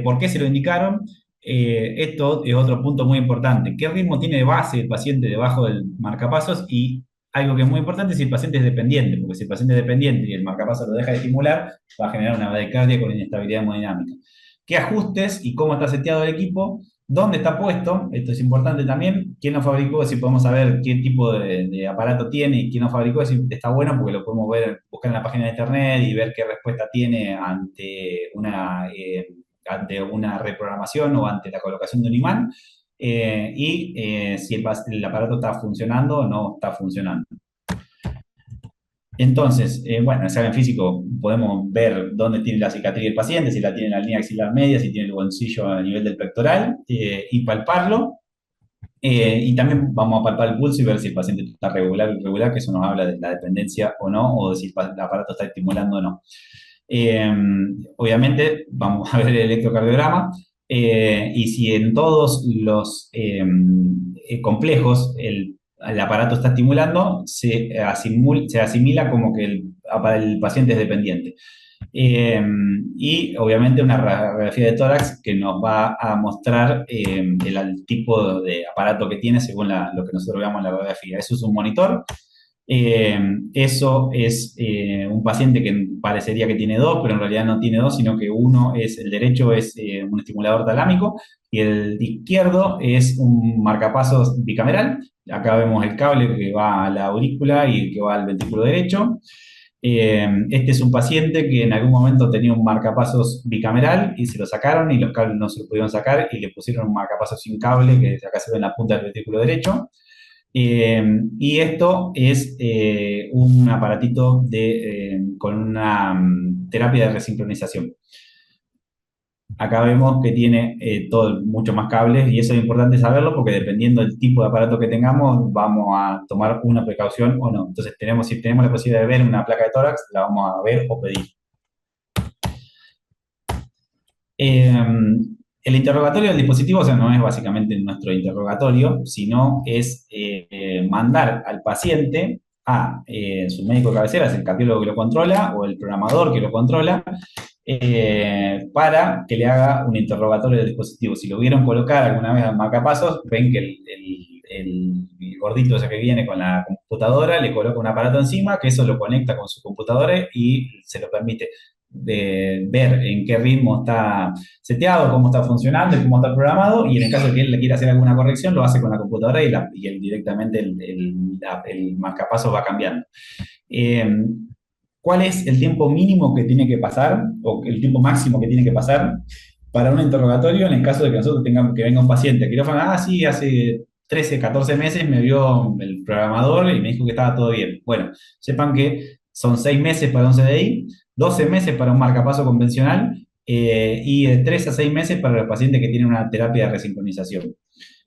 ¿Por qué se lo indicaron? Esto es otro punto muy importante. ¿Qué ritmo tiene de base el paciente debajo del marcapasos? Y algo que es muy importante es si el paciente es dependiente, porque si el paciente es dependiente y el marcapasos lo deja de estimular, va a generar una bradicardia con inestabilidad hemodinámica. ¿Qué ajustes y cómo está seteado el equipo? ¿Dónde está puesto? Esto es importante también. ¿Quién lo fabricó? Si podemos saber qué tipo de aparato tiene y quién lo fabricó, está bueno porque lo podemos buscar en la página de internet y ver qué respuesta tiene ante una reprogramación o ante la colocación de un imán, si el aparato está funcionando o no está funcionando. Entonces, bueno, en el examen físico podemos ver dónde tiene la cicatriz del paciente, si la tiene en la línea axilar media, si tiene el bolsillo a nivel del pectoral, y palparlo. Y también vamos a palpar el pulso y ver si el paciente está regular o irregular, que eso nos habla de la dependencia o no, o de si el aparato está estimulando o no. Obviamente vamos a ver el electrocardiograma y si en todos los complejos el aparato está estimulando, se asimila como que el paciente es dependiente. Y obviamente una radiografía de tórax que nos va a mostrar el tipo de aparato que tiene según lo que nosotros veamos en la radiografía. Eso es un monitor. Eso es un paciente que parecería que tiene dos, pero en realidad no tiene dos, sino que el derecho es un estimulador talámico y el izquierdo es un marcapasos bicameral. Acá vemos el cable que va a la aurícula y que va al ventrículo derecho. Este es un paciente que en algún momento tenía un marcapasos bicameral y se lo sacaron y los cables no se lo pudieron sacar y le pusieron un marcapasos sin cable que acá se ve en la punta del ventrículo derecho. Y esto es un aparatito con una terapia de resincronización. Acá vemos que tiene mucho más cables y eso es importante saberlo porque dependiendo del tipo de aparato que tengamos vamos a tomar una precaución o no. Entonces si tenemos la posibilidad de ver una placa de tórax, la vamos a ver o pedir. El interrogatorio del dispositivo, o sea, no es básicamente nuestro interrogatorio, sino es mandar al paciente a su médico de cabecera, es el cardiólogo que lo controla o el programador que lo controla, para que le haga un interrogatorio del dispositivo. Si lo vieron colocar alguna vez al marcapasos, ven que el gordito ese que viene con la computadora le coloca un aparato encima, que eso lo conecta con su computadora y se lo permite ver en qué ritmo está seteado, cómo está funcionando y cómo está programado, y en el caso de que él le quiera hacer alguna corrección, lo hace con la computadora y directamente el marcapasos va cambiando. cuál es el tiempo mínimo que tiene que pasar, o el tiempo máximo que tiene que pasar para un interrogatorio en el caso de que nosotros tengamos que venga un paciente al quirófano. Sí, hace 13, 14 meses me vio el programador y me dijo que estaba todo bien. Bueno, sepan que son 6 meses para un CDI, 12 meses para un marcapaso convencional, y de 3 a 6 meses para los pacientes que tienen una terapia de resincronización.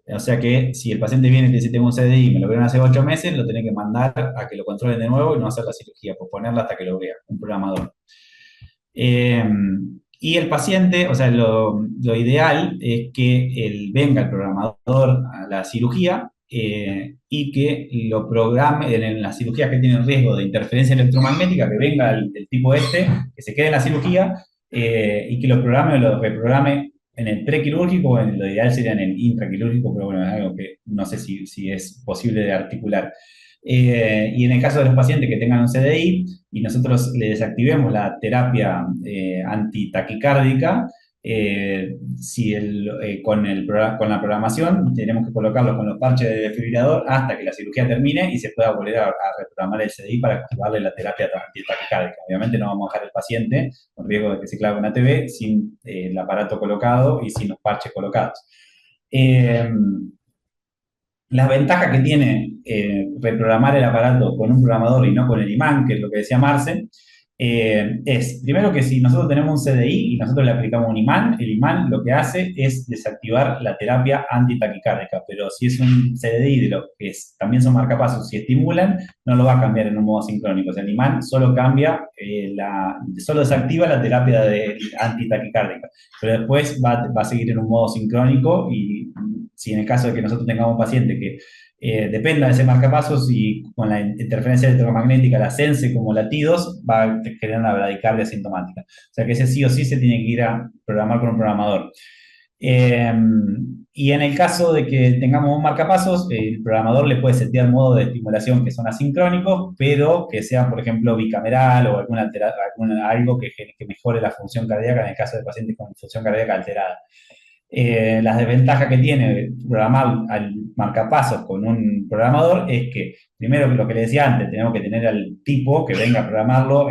O sea que si el paciente viene y te dice tengo un CDI y me lo vieron hace 8 meses, lo tenés que mandar a que lo controlen de nuevo y no hacer la cirugía, posponerla hasta que lo vea un programador. Eh, y el paciente, o sea, lo ideal es que venga el programador a la cirugía, y que lo programe en las cirugías que tienen riesgo de interferencia electromagnética, que venga el tipo que se quede en la cirugía, y que lo programe o lo reprograme en el prequirúrgico, lo ideal sería en el intraquirúrgico, pero bueno, es algo que no sé si es posible de articular. Y en el caso de los pacientes que tengan un CDI y nosotros le desactivemos la terapia antitaquicárdica, con la programación tenemos que colocarlo con los parches de desfibrilador hasta que la cirugía termine y se pueda volver a reprogramar el CDI para activarle la terapia antitaquicárdica. Obviamente no vamos a dejar al paciente con riesgo de que se clave una ATV sin el aparato colocado y sin los parches colocados. Las ventajas que tiene reprogramar el aparato con un programador y no con el imán, que es lo que decía Marce, es, primero que si nosotros tenemos un CDI y nosotros le aplicamos un imán, el imán lo que hace es desactivar la terapia antitaquicárdica, pero si es un CDI de lo que también son marcapasos y estimulan, no lo va a cambiar en un modo sincrónico. O sea, el imán solo solo desactiva la terapia antitaquicárdica, pero después va a seguir en un modo sincrónico. Y si en el caso de que nosotros tengamos un paciente que dependa de ese marcapasos y con la interferencia electromagnética la sense como latidos, va a generar una bradicardia asintomática. O sea que ese sí o sí se tiene que ir a programar con un programador. Y en el caso de que tengamos un marcapasos, el programador le puede setear modos de estimulación que son asincrónicos, pero que sean, por ejemplo, bicameral o algo que mejore la función cardíaca en el caso de pacientes con función cardíaca alterada. Las desventajas que tiene programar al marcapasos con un programador es que, primero, lo que le decía antes, tenemos que tener al tipo que venga a programarlo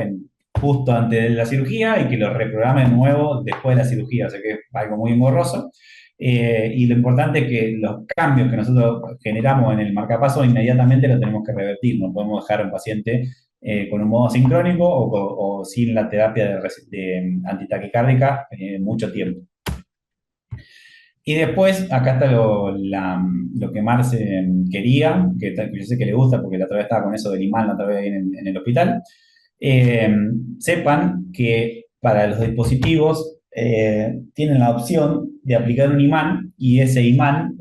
justo antes de la cirugía y que lo reprograme de nuevo después de la cirugía, o sea que es algo muy engorroso. Y lo importante es que los cambios que nosotros generamos en el marcapaso inmediatamente los tenemos que revertir, no podemos dejar a un paciente con un modo sincrónico o sin la terapia de antitaquicárdica mucho tiempo. Y después, acá está lo que Marce quería, que yo sé que le gusta porque la otra vez estaba con eso del imán, la otra vez en el hospital. Sepan que para los dispositivos tienen la opción de aplicar un imán y ese imán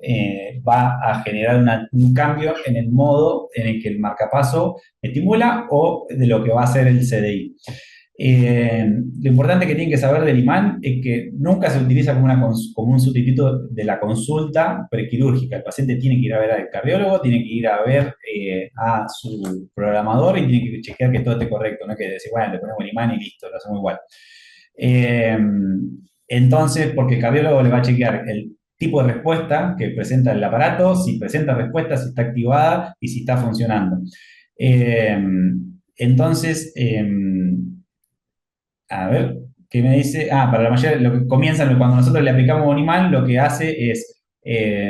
va a generar un cambio en el modo en el que el marcapaso estimula o de lo que va a hacer el CDI. Lo importante que tienen que saber del imán es que nunca se utiliza como un sustituto de la consulta prequirúrgica. El paciente tiene que ir a ver al cardiólogo, tiene que ir a ver a su programador y tiene que chequear que todo esté correcto, no es que decir, bueno, le ponemos el imán y listo, lo hacemos igual. Entonces, porque el cardiólogo le va a chequear el tipo de respuesta que presenta el aparato, si presenta respuesta, si está activada y si está funcionando. Entonces, a ver, ¿qué me dice? Para la mayoría, lo que comienzan cuando nosotros le aplicamos un imán, lo que hace es,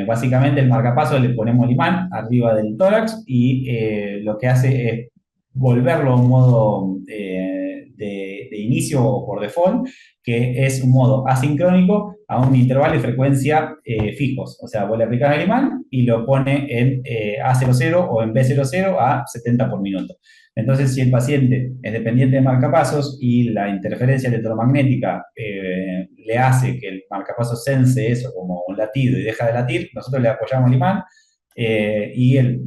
básicamente el marcapaso le ponemos el imán arriba del tórax y lo que hace es volverlo a un modo de inicio o por default, que es un modo asincrónico a un intervalo de frecuencia fijos. O sea, vos le aplicás el imán y lo pone en A00 o en B00 a 70 por minuto. Entonces, si el paciente es dependiente de marcapasos y la interferencia electromagnética le hace que el marcapasos sense eso como un latido y deja de latir, nosotros le apoyamos el imán y el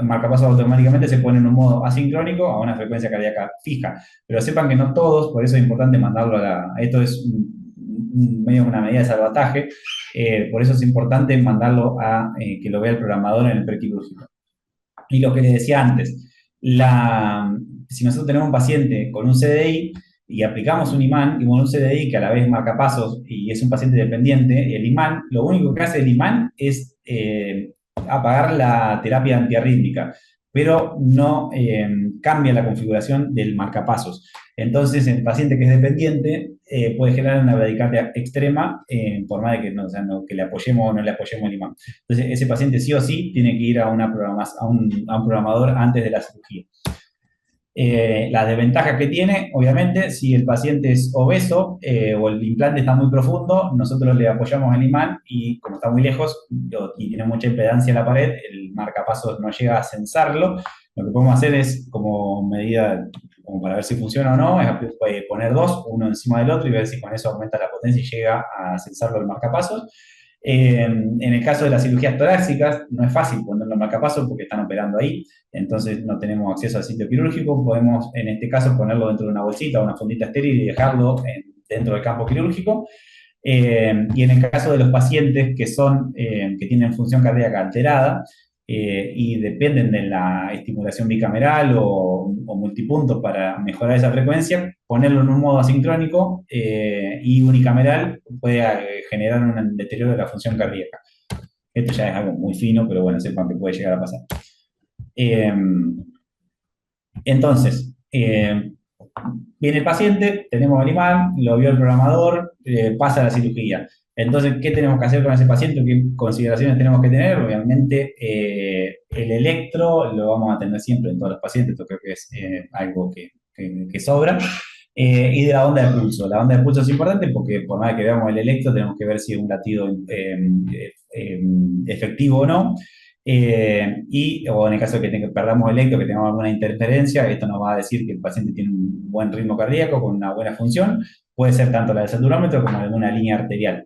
marcapasos automáticamente se pone en un modo asincrónico a una frecuencia cardíaca fija. Pero sepan que no todos, por eso es importante mandarlo esto es medio una medida de salvataje, por eso es importante mandarlo a que lo vea el programador en el prequirúrgico. Y lo que les decía antes, si nosotros tenemos un paciente con un CDI y aplicamos un imán y con un CDI que a la vez marca pasos y es un paciente dependiente, el imán, lo único que hace el imán es apagar la terapia antiarrítmica, pero no cambia la configuración del marcapasos. Entonces, el paciente que es dependiente puede generar una bradicardia extrema, por más de que, no, o sea, que le apoyemos o no le apoyemos el imán. Entonces, ese paciente sí o sí tiene que ir a un programador antes de la cirugía. La desventaja que tiene, obviamente, si el paciente es obeso o el implante está muy profundo, nosotros le apoyamos el imán y como está muy lejos y tiene mucha impedancia en la pared, el marcapasos no llega a censarlo. Lo que podemos hacer es, como medida, como para ver si funciona o no, es poner dos, uno encima del otro y ver si con eso aumenta la potencia y llega a censarlo el marcapasos. En el caso de las cirugías torácicas, no es fácil ponerlo en marcapasos porque están operando ahí, entonces no tenemos acceso al sitio quirúrgico. Podemos, en este caso, ponerlo dentro de una bolsita o una fundita estéril y dejarlo dentro del campo quirúrgico. Y en el caso de los pacientes que tienen función cardíaca alterada y dependen de la estimulación bicameral o multipunto para mejorar esa frecuencia, ponerlo en un modo asincrónico y unicameral puede generar un deterioro de la función cardíaca. Esto ya es algo muy fino, pero bueno, sepan que puede llegar a pasar. Entonces, viene el paciente, tenemos el imán, lo vio el programador, pasa a la cirugía. Entonces, ¿qué tenemos que hacer con ese paciente? ¿Qué consideraciones tenemos que tener? Obviamente, el electro lo vamos a tener siempre en todos los pacientes, esto creo que es algo que sobra. Y de la onda de pulso. La onda de pulso es importante porque por más que veamos el electro, tenemos que ver si es un latido efectivo o no. O en el caso de que perdamos el electro, que tengamos alguna interferencia, esto nos va a decir que el paciente tiene un buen ritmo cardíaco con una buena función. Puede ser tanto la del saturómetro como alguna línea arterial.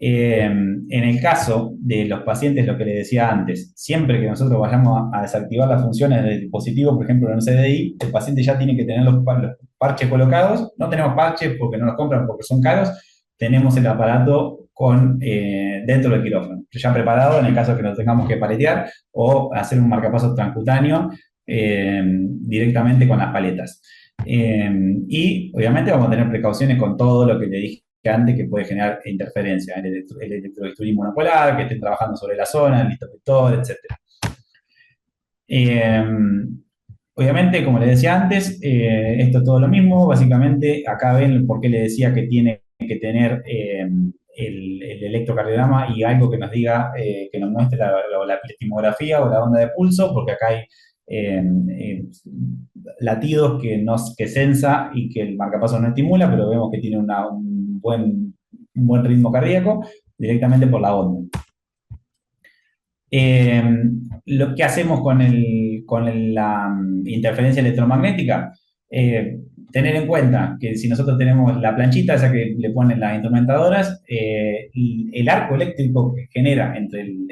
En el caso de los pacientes, lo que les decía antes, siempre que nosotros vayamos a desactivar las funciones del dispositivo, por ejemplo en un CDI, el paciente ya tiene que tener los parches colocados. No tenemos parches porque no los compran porque son caros, tenemos el aparato dentro del quirófano, ya preparado en el caso de que lo tengamos que paletear o hacer un marcapasos transcutáneo directamente con las paletas. Y obviamente vamos a tener precauciones con todo lo que le dije antes que puede generar interferencia, el electrobisturí monopolar, que estén trabajando sobre la zona, el listoprictor, etc. Obviamente, como les decía antes, esto es todo lo mismo. Básicamente, acá ven por qué les decía que tiene que tener el electrocardiograma y algo que nos diga, que nos muestre la epistemografía o la onda de pulso, porque acá hay latidos que sensa y que el marcapasos no estimula, pero vemos que tiene un buen ritmo cardíaco directamente por la onda. Lo que hacemos con la interferencia electromagnética, tener en cuenta que si nosotros tenemos la planchita esa que le ponen las instrumentadoras, el arco eléctrico que genera entre el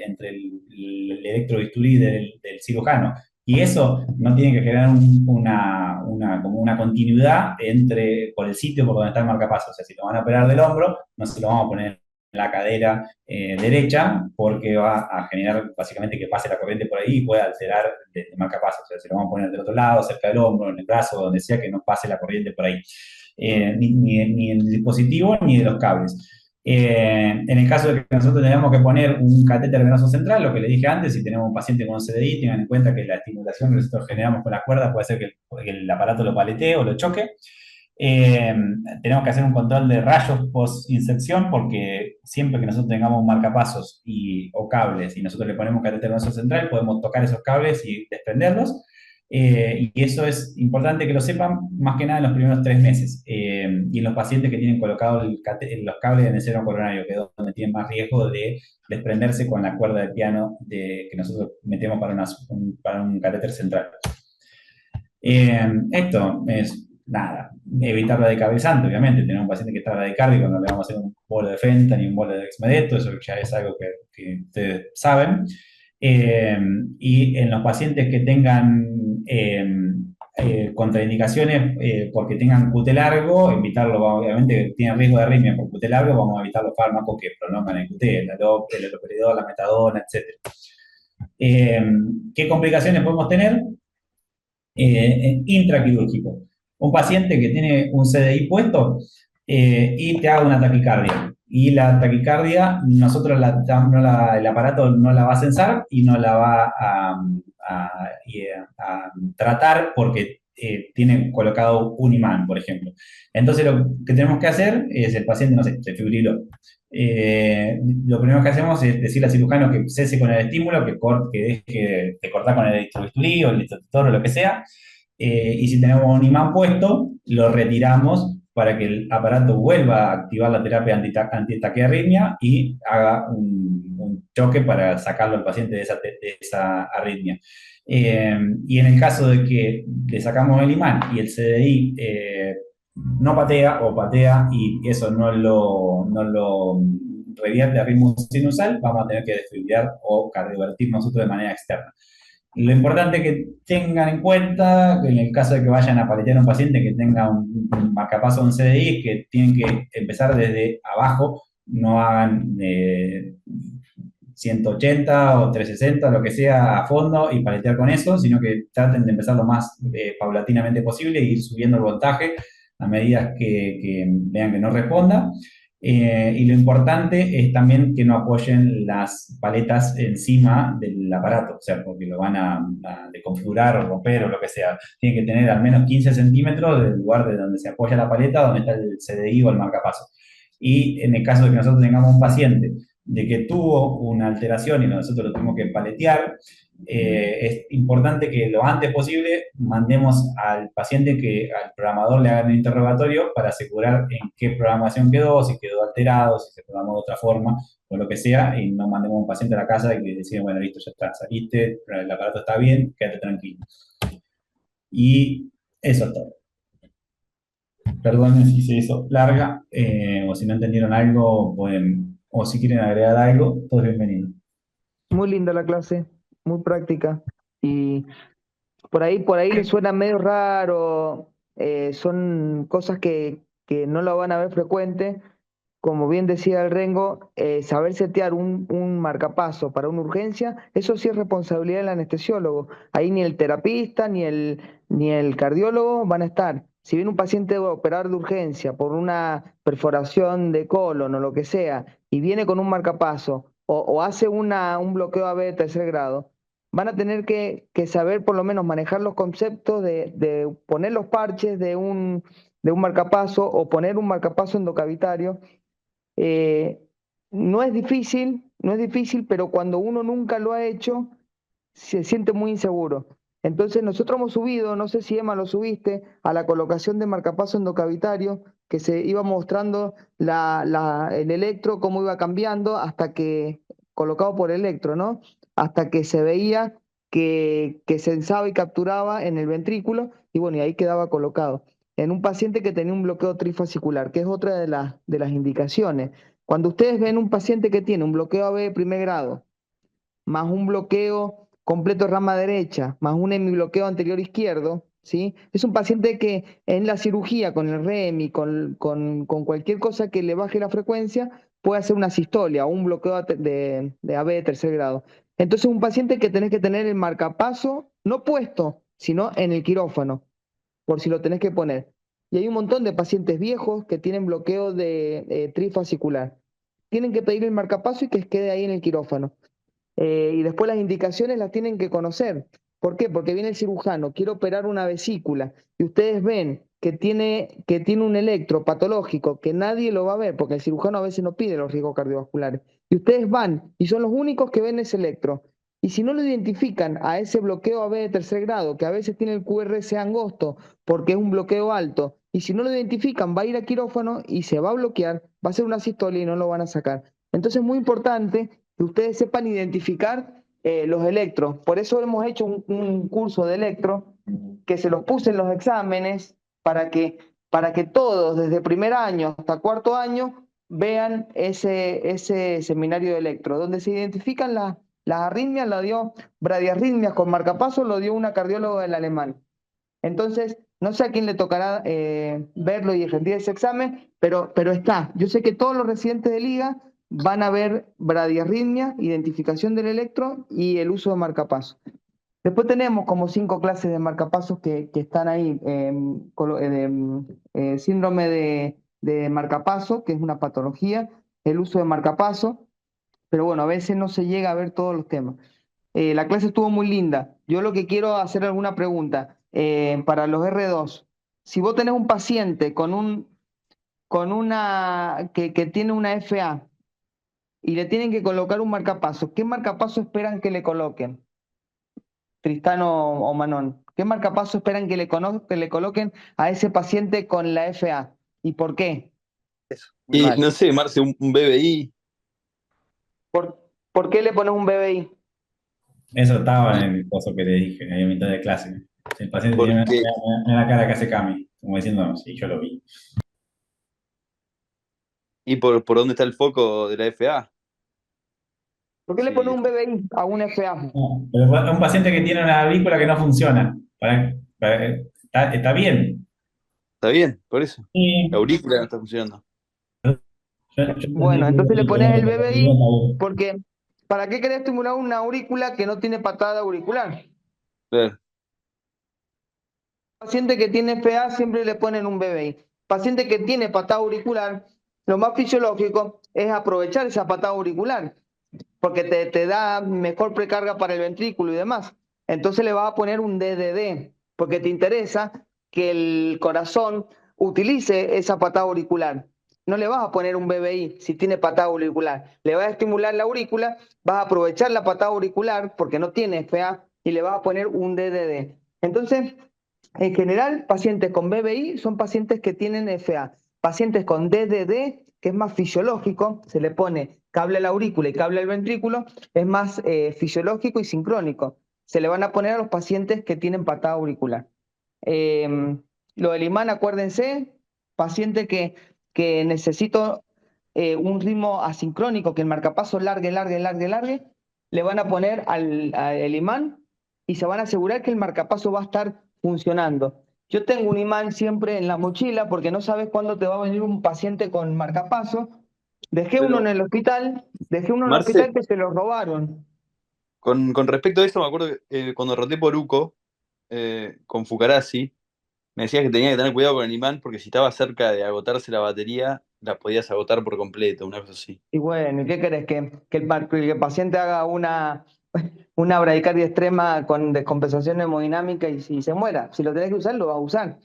electrobisturí del cirujano y eso no tiene que generar como una continuidad por el sitio por donde está el marcapasos. O sea, si lo van a operar del hombro, no se lo vamos a poner en la cadera derecha, porque va a generar básicamente que pase la corriente por ahí y puede alterar el marcapasos. O sea, si lo vamos a poner del otro lado, cerca del hombro, en el brazo, donde sea, que no pase la corriente por ahí. Ni en el dispositivo ni de los cables. En el caso de que nosotros tengamos que poner un catéter venoso central, lo que le dije antes, si tenemos un paciente con un CDI, tengan en cuenta que la estimulación que nosotros generamos con la cuerda puede ser que el aparato lo paletee o lo choque. Tenemos que hacer un control de rayos post-inserción porque siempre que nosotros tengamos un marcapasos o cables y nosotros le ponemos catéter venoso central, podemos tocar esos cables y desprenderlos. Y eso es importante que lo sepan más que nada en los primeros 3 meses. Y en los pacientes que tienen colocados los cables en el seno coronario, que es donde tienen más riesgo de desprenderse con la cuerda del piano que nosotros metemos para un catéter central. Esto es nada, evitar la decabezante, obviamente. Tenemos un paciente que está radicárdico, no le vamos a hacer un bolo de Fenta ni un bolo de Dexmedeto, eso ya es algo que ustedes saben. Y en los pacientes que tengan contraindicaciones porque tengan QT largo, evitarlo, obviamente tienen riesgo de arritmia por QT largo, vamos a evitar los fármacos que prolongan el QT, el haloperidol, la metadona, etc. ¿Qué complicaciones podemos tener? Intraquirúrgico. Un paciente que tiene un CDI puesto y te haga una taquicardia. Y la taquicardia, nosotros el aparato no la va a censar y no la va a tratar porque tiene colocado un imán, por ejemplo. Entonces lo que tenemos que hacer es, el paciente, no sé, se fibriló. Lo primero que hacemos es decirle al cirujano que cese con el estímulo, que deje de cortar con el bisturí o el instructor o lo que sea, y si tenemos un imán puesto, lo retiramos para que el aparato vuelva a activar la terapia antitaquiarritmia y haga un choque para sacarlo al paciente de esa arritmia. Y en el caso de que le sacamos el imán y el CDI no patea o patea y eso no lo revierte a ritmo sinusal, vamos a tener que desfibrilar o cardiovertir nosotros de manera externa. Lo importante es que tengan en cuenta que en el caso de que vayan a paletear a un paciente que tenga un marcapaso o un CDI, es que tienen que empezar desde abajo, no hagan 180 o 360, lo que sea, a fondo y paletear con eso, sino que traten de empezar lo más paulatinamente posible e ir subiendo el voltaje a medida que vean que no responda. Y lo importante es también que no apoyen las paletas encima del aparato, o sea, porque lo van a desconfigurar o romper o lo que sea. Tiene que tener al menos 15 centímetros del lugar de donde se apoya la paleta, donde está el CDI o el marcapaso. Y en el caso de que nosotros tengamos un paciente de que tuvo una alteración y nosotros lo tenemos que paletear, es importante que lo antes posible mandemos al paciente que al programador le haga un interrogatorio para asegurar en qué programación quedó, si quedó alterado, si se programó de otra forma o lo que sea, y no mandemos a un paciente a la casa y que decimos, bueno, listo, ya está, saliste, el aparato está bien, quédate tranquilo. Y eso es todo. Perdón si se hizo larga, o si no entendieron algo, pueden, o si quieren agregar algo, todo es bienvenido. Muy linda la clase, muy práctica. Y por ahí les suena medio raro, son cosas que no lo van a ver frecuente. Como bien decía el Rengo, saber setear un marcapaso para una urgencia, eso sí es responsabilidad del anestesiólogo. Ahí ni el terapista ni el cardiólogo van a estar. Si viene un paciente a operar de urgencia por una perforación de colon o lo que sea, y viene con un marcapaso o hace un bloqueo AB de tercer grado, van a tener que saber por lo menos manejar los conceptos de poner los parches de un marcapaso o poner un marcapaso endocavitario. eh, no es difícil, no es difícil, pero cuando uno nunca lo ha hecho, se siente muy inseguro. Entonces nosotros hemos subido, no sé si Emma lo subiste, a la colocación de marcapaso endocavitario, que se iba mostrando el electro, cómo iba cambiando, hasta que, colocado por electro, ¿no? Hasta que se veía que sensaba y capturaba en el ventrículo, y bueno, y ahí quedaba colocado. En un paciente que tenía un bloqueo trifascicular, que es otra de las indicaciones. Cuando ustedes ven un paciente que tiene un bloqueo AB de primer grado, más un bloqueo completo de rama derecha, más un hemibloqueo anterior izquierdo, ¿sí? Es un paciente que en la cirugía, con el REMI, con cualquier cosa que le baje la frecuencia, puede hacer una sistolia o un bloqueo de AB de tercer grado. Entonces, un paciente que tenés que tener el marcapaso no puesto, sino en el quirófano, por si lo tenés que poner. Y hay un montón de pacientes viejos que tienen bloqueo de trifascicular. Tienen que pedir el marcapaso y que quede ahí en el quirófano. Y después las indicaciones las tienen que conocer. ¿Por qué? Porque viene el cirujano, quiere operar una vesícula y ustedes ven que tiene un electro patológico que nadie lo va a ver, porque el cirujano a veces no pide los riesgos cardiovasculares. Y ustedes van y son los únicos que ven ese electro. Y si no lo identifican a ese bloqueo AB de tercer grado, que a veces tiene el QRS angosto porque es un bloqueo alto, y si no lo identifican, va a ir a quirófano y se va a bloquear, va a ser una sistolia y no lo van a sacar. Entonces es muy importante que ustedes sepan identificar los electros. Por eso hemos hecho un curso de electro que se los puse en los exámenes para que todos, desde primer año hasta cuarto año, vean ese seminario de electro, donde se identifican las arritmias, lo dio bradiarritmias con marcapaso, lo dio una cardióloga del alemán. Entonces, no sé a quién le tocará verlo y rendir ese examen, pero está. Yo sé que todos los residentes de liga van a ver bradiarritmia, identificación del electro y el uso de marcapaso. Después tenemos como 5 clases de marcapasos que están ahí. Síndrome de marcapaso, que es una patología. el uso de marcapaso, pero bueno, a veces no se llega a ver todos los temas. La clase estuvo muy linda. Yo lo que quiero hacer alguna pregunta para los R2. Si vos tenés un paciente que tiene una FA y le tienen que colocar un marcapaso, ¿qué marcapaso esperan que le coloquen? Tristán o Manon. ¿Qué marcapaso esperan que le coloquen a ese paciente con la FA? ¿Y por qué? Muy Y mal. no sé, Marce, un BBI. ¿Por qué le pones un BBI? Eso estaba Y en el coso que le dije, ahí a mitad de clase. Si el paciente tiene porque, una cara que hace Cami, como diciendo, sí, yo lo vi. y por dónde está el foco de la FA. ¿Por qué le pones Sí, un BBI a un FA? No, pero un paciente que tiene una aurícula que no funciona, está bien. está bien, por eso. La Sí. aurícula no está funcionando. Yo entendí Bueno, entonces le que pones el está BBI bien. porque ¿para qué querés estimular una aurícula que no tiene patada auricular? Claro. Paciente que tiene FA siempre le ponen un BBI. Paciente que tiene patada auricular, lo más fisiológico es aprovechar esa patada auricular, porque te da mejor precarga para el ventrículo y demás. Entonces le vas a poner un DDD, porque te interesa que el corazón utilice esa patada auricular. No le vas a poner un BBI si tiene patada auricular. Le vas a estimular la aurícula, vas a aprovechar la patada auricular porque no tiene FA y le vas a poner un DDD. Entonces, en general, pacientes con BBI son pacientes que tienen FA. Pacientes con DDD, que es más fisiológico, se le pone cable a la aurícula y cable al ventrículo, es más fisiológico y sincrónico. Se le van a poner a los pacientes que tienen patada auricular. Lo del imán, acuérdense, paciente que necesita un ritmo asincrónico, que el marcapaso largue, le van a poner al imán y se van a asegurar que el marcapaso va a estar funcionando. Yo tengo un imán siempre en la mochila porque no sabes cuándo te va a venir un paciente con marcapaso. Pero, Dejé uno en el Marce, hospital que se lo robaron. con respecto a eso, me acuerdo que cuando roté por UCO, con Fucarasi, me decías que tenía que tener cuidado con el imán porque si estaba cerca de agotarse la batería, la podías agotar por completo, una cosa así. Y bueno, ¿y qué querés? Que el paciente haga una bradicardia extrema con descompensación hemodinámica y si se muera. Si lo tenés que usar, lo vas a usar.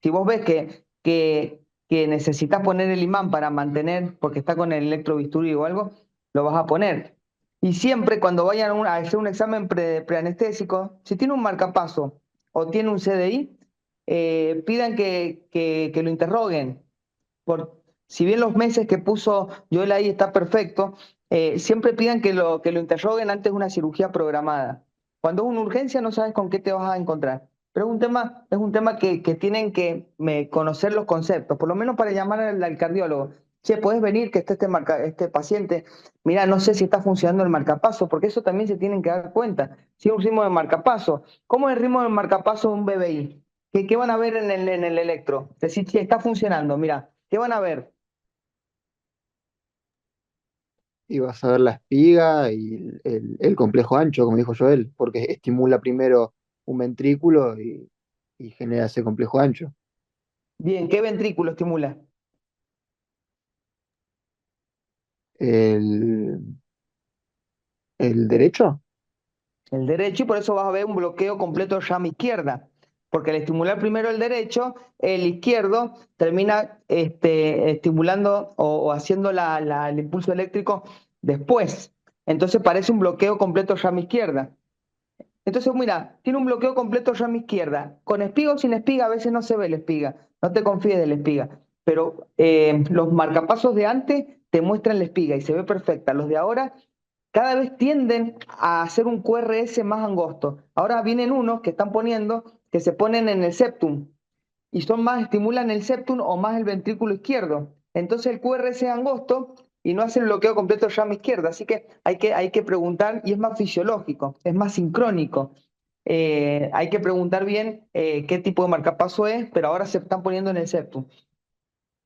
Si vos ves que necesitas poner el imán para mantener, porque está con el electrobisturí o algo, lo vas a poner. Y siempre cuando vayan a hacer un examen preanestésico, si tiene un marcapaso o tiene un CDI, pidan que lo interroguen si bien los meses que puso Joel ahí está perfecto, siempre pidan que lo interroguen antes de una cirugía programada. Cuando es una urgencia no sabes con qué te vas a encontrar. Pero es un tema que tienen que conocer los conceptos, por lo menos para llamar al cardiólogo. Che, ¿podés venir que esté este paciente? Mira, no sé si está funcionando el marcapaso, porque eso también se tienen que dar cuenta. Si es un ritmo de marcapaso, ¿cómo es el ritmo de marcapaso de un BBI? ¿Qué van a ver en el electro? Decir, si está funcionando, mira, ¿qué van a ver? Y vas a ver la espiga y el complejo ancho, como dijo Joel, porque estimula primero un ventrículo y genera ese complejo ancho. Bien, ¿qué ventrículo estimula? El, el derecho, El derecho, y por eso vas a ver un bloqueo completo de llama izquierda. Porque al estimular primero el derecho, el izquierdo termina estimulando o haciendo el impulso eléctrico después. Entonces parece un bloqueo completo de llama izquierda. Entonces, mira, tiene un bloqueo completo llama izquierda. Con espiga o sin espiga, a veces no se ve la espiga. No te confíes de la espiga. Pero los marcapasos de antes te muestran la espiga y se ve perfecta. Los de ahora cada vez tienden a hacer un QRS más angosto. Ahora vienen unos que están poniendo, que se ponen en el septum y estimulan el septum o más el ventrículo izquierdo. Entonces el QRS es angosto y no hace el bloqueo completo de llama izquierda. Así que hay que preguntar y es más fisiológico, es más sincrónico. Hay que preguntar bien qué tipo de marcapaso es, pero ahora se están poniendo en el septum.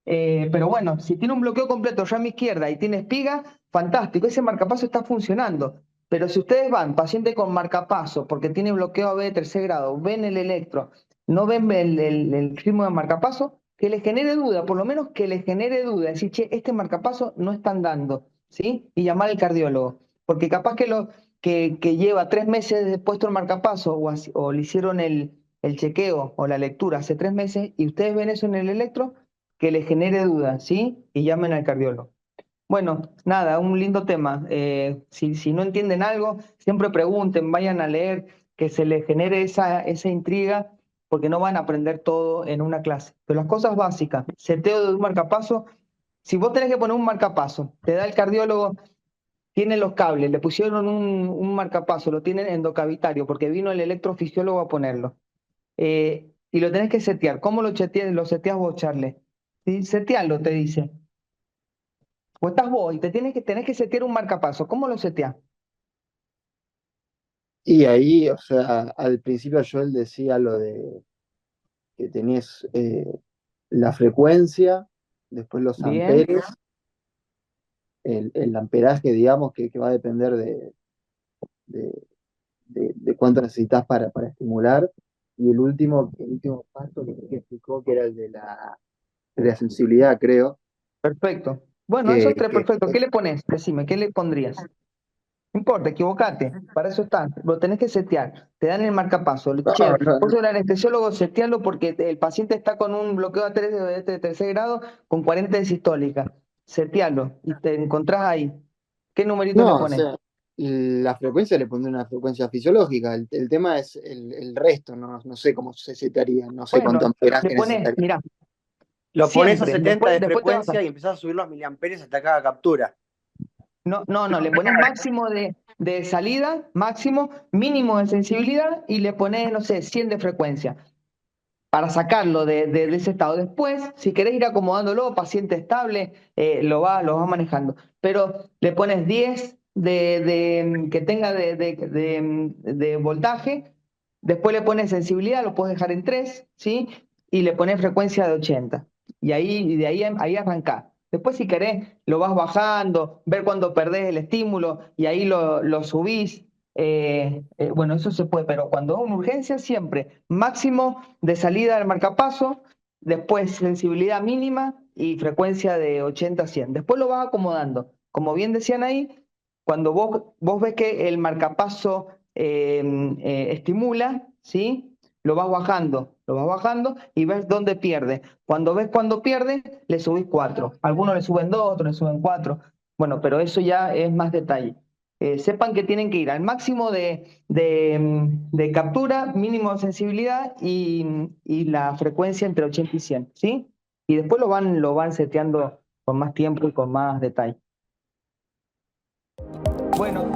Pero bueno, si tiene un bloqueo completo llama izquierda y tiene espiga, fantástico, ese marcapaso está funcionando. Pero si ustedes van, paciente con marcapaso, porque tiene bloqueo AB de tercer grado, ven el electro, no ven el ritmo de marcapaso, que le genere duda, por lo menos que le genere duda, decir, che, este marcapaso no están dando, ¿sí? Y llamar al cardiólogo, porque capaz que lleva 3 meses puesto el marcapaso o le hicieron el chequeo o la lectura hace 3 meses y ustedes ven eso en el electro, que le genere duda, ¿sí? Y llamen al cardiólogo. Bueno, nada, un lindo tema. Si no entienden algo, siempre pregunten, vayan a leer, que se les genere esa intriga, porque no van a aprender todo en una clase. Pero las cosas básicas, seteo de un marcapaso, si vos tenés que poner un marcapaso, te da el cardiólogo, tiene los cables, le pusieron un marcapaso, lo tienen endocavitario, porque vino el electrofisiólogo a ponerlo. Y lo tenés que setear. ¿Cómo lo seteas vos, Charles? ¿Sí? Setealo, te dice. O estás vos y tenés que setear un marcapaso. ¿Cómo lo seteás? Y ahí, o sea, al principio Joel decía lo de que tenés la frecuencia, después los Bien, amperes, el amperaje, digamos, que va a depender de- de cuánto necesitas para estimular. Y el último paso que explicó, que era el de la sensibilidad, creo, perfecto. Bueno, que, esos tres, que perfecto. ¿Qué le pones? Decime, ¿qué le pondrías? No importa, equivocate. Para eso está. Lo tenés que setear. Te dan el marcapaso. Che, no, no, vos sos el anestesiólogo, setealo porque el paciente está con un bloqueo de tercer grado con 40 de sistólica. Setealo y te encontrás ahí. ¿Qué numerito le no, o pones? sea, la frecuencia le pondré una frecuencia fisiológica. El tema es el resto, no sé cómo se setearía, no sé cuánto Bueno, le amperaje pones, necesitaría. mirá, Lo pones a siempre. 70 de Después te bajas. frecuencia y empezás a subir los miliamperes hasta cada captura. No, le pones máximo de salida, máximo, mínimo de sensibilidad y le pones, no sé, 100 de frecuencia para sacarlo de ese estado. Después, si querés ir acomodándolo, paciente estable, lo vas manejando. Pero le pones 10 que tenga de voltaje, después le pones sensibilidad, lo puedes dejar en 3, ¿sí? Y le pones frecuencia de 80. Y de ahí arrancás. Después, si querés, lo vas bajando, ver cuándo perdés el estímulo y ahí lo subís. Bueno, eso se puede, pero cuando es una urgencia, siempre máximo de salida del marcapaso, después sensibilidad mínima y frecuencia de 80 a 100. Después lo vas acomodando. Como bien decían ahí, cuando vos ves que el marcapaso estimula, ¿sí? Lo vas bajando y ves dónde pierde. Cuando pierde, le subís 4. Algunos le suben 2, otros le suben 4. Bueno, pero eso ya es más detalle. Sepan que tienen que ir al máximo de captura, mínimo de sensibilidad y la frecuencia entre 80 y 100, ¿sí? Y después lo van seteando con más tiempo y con más detalle. Bueno.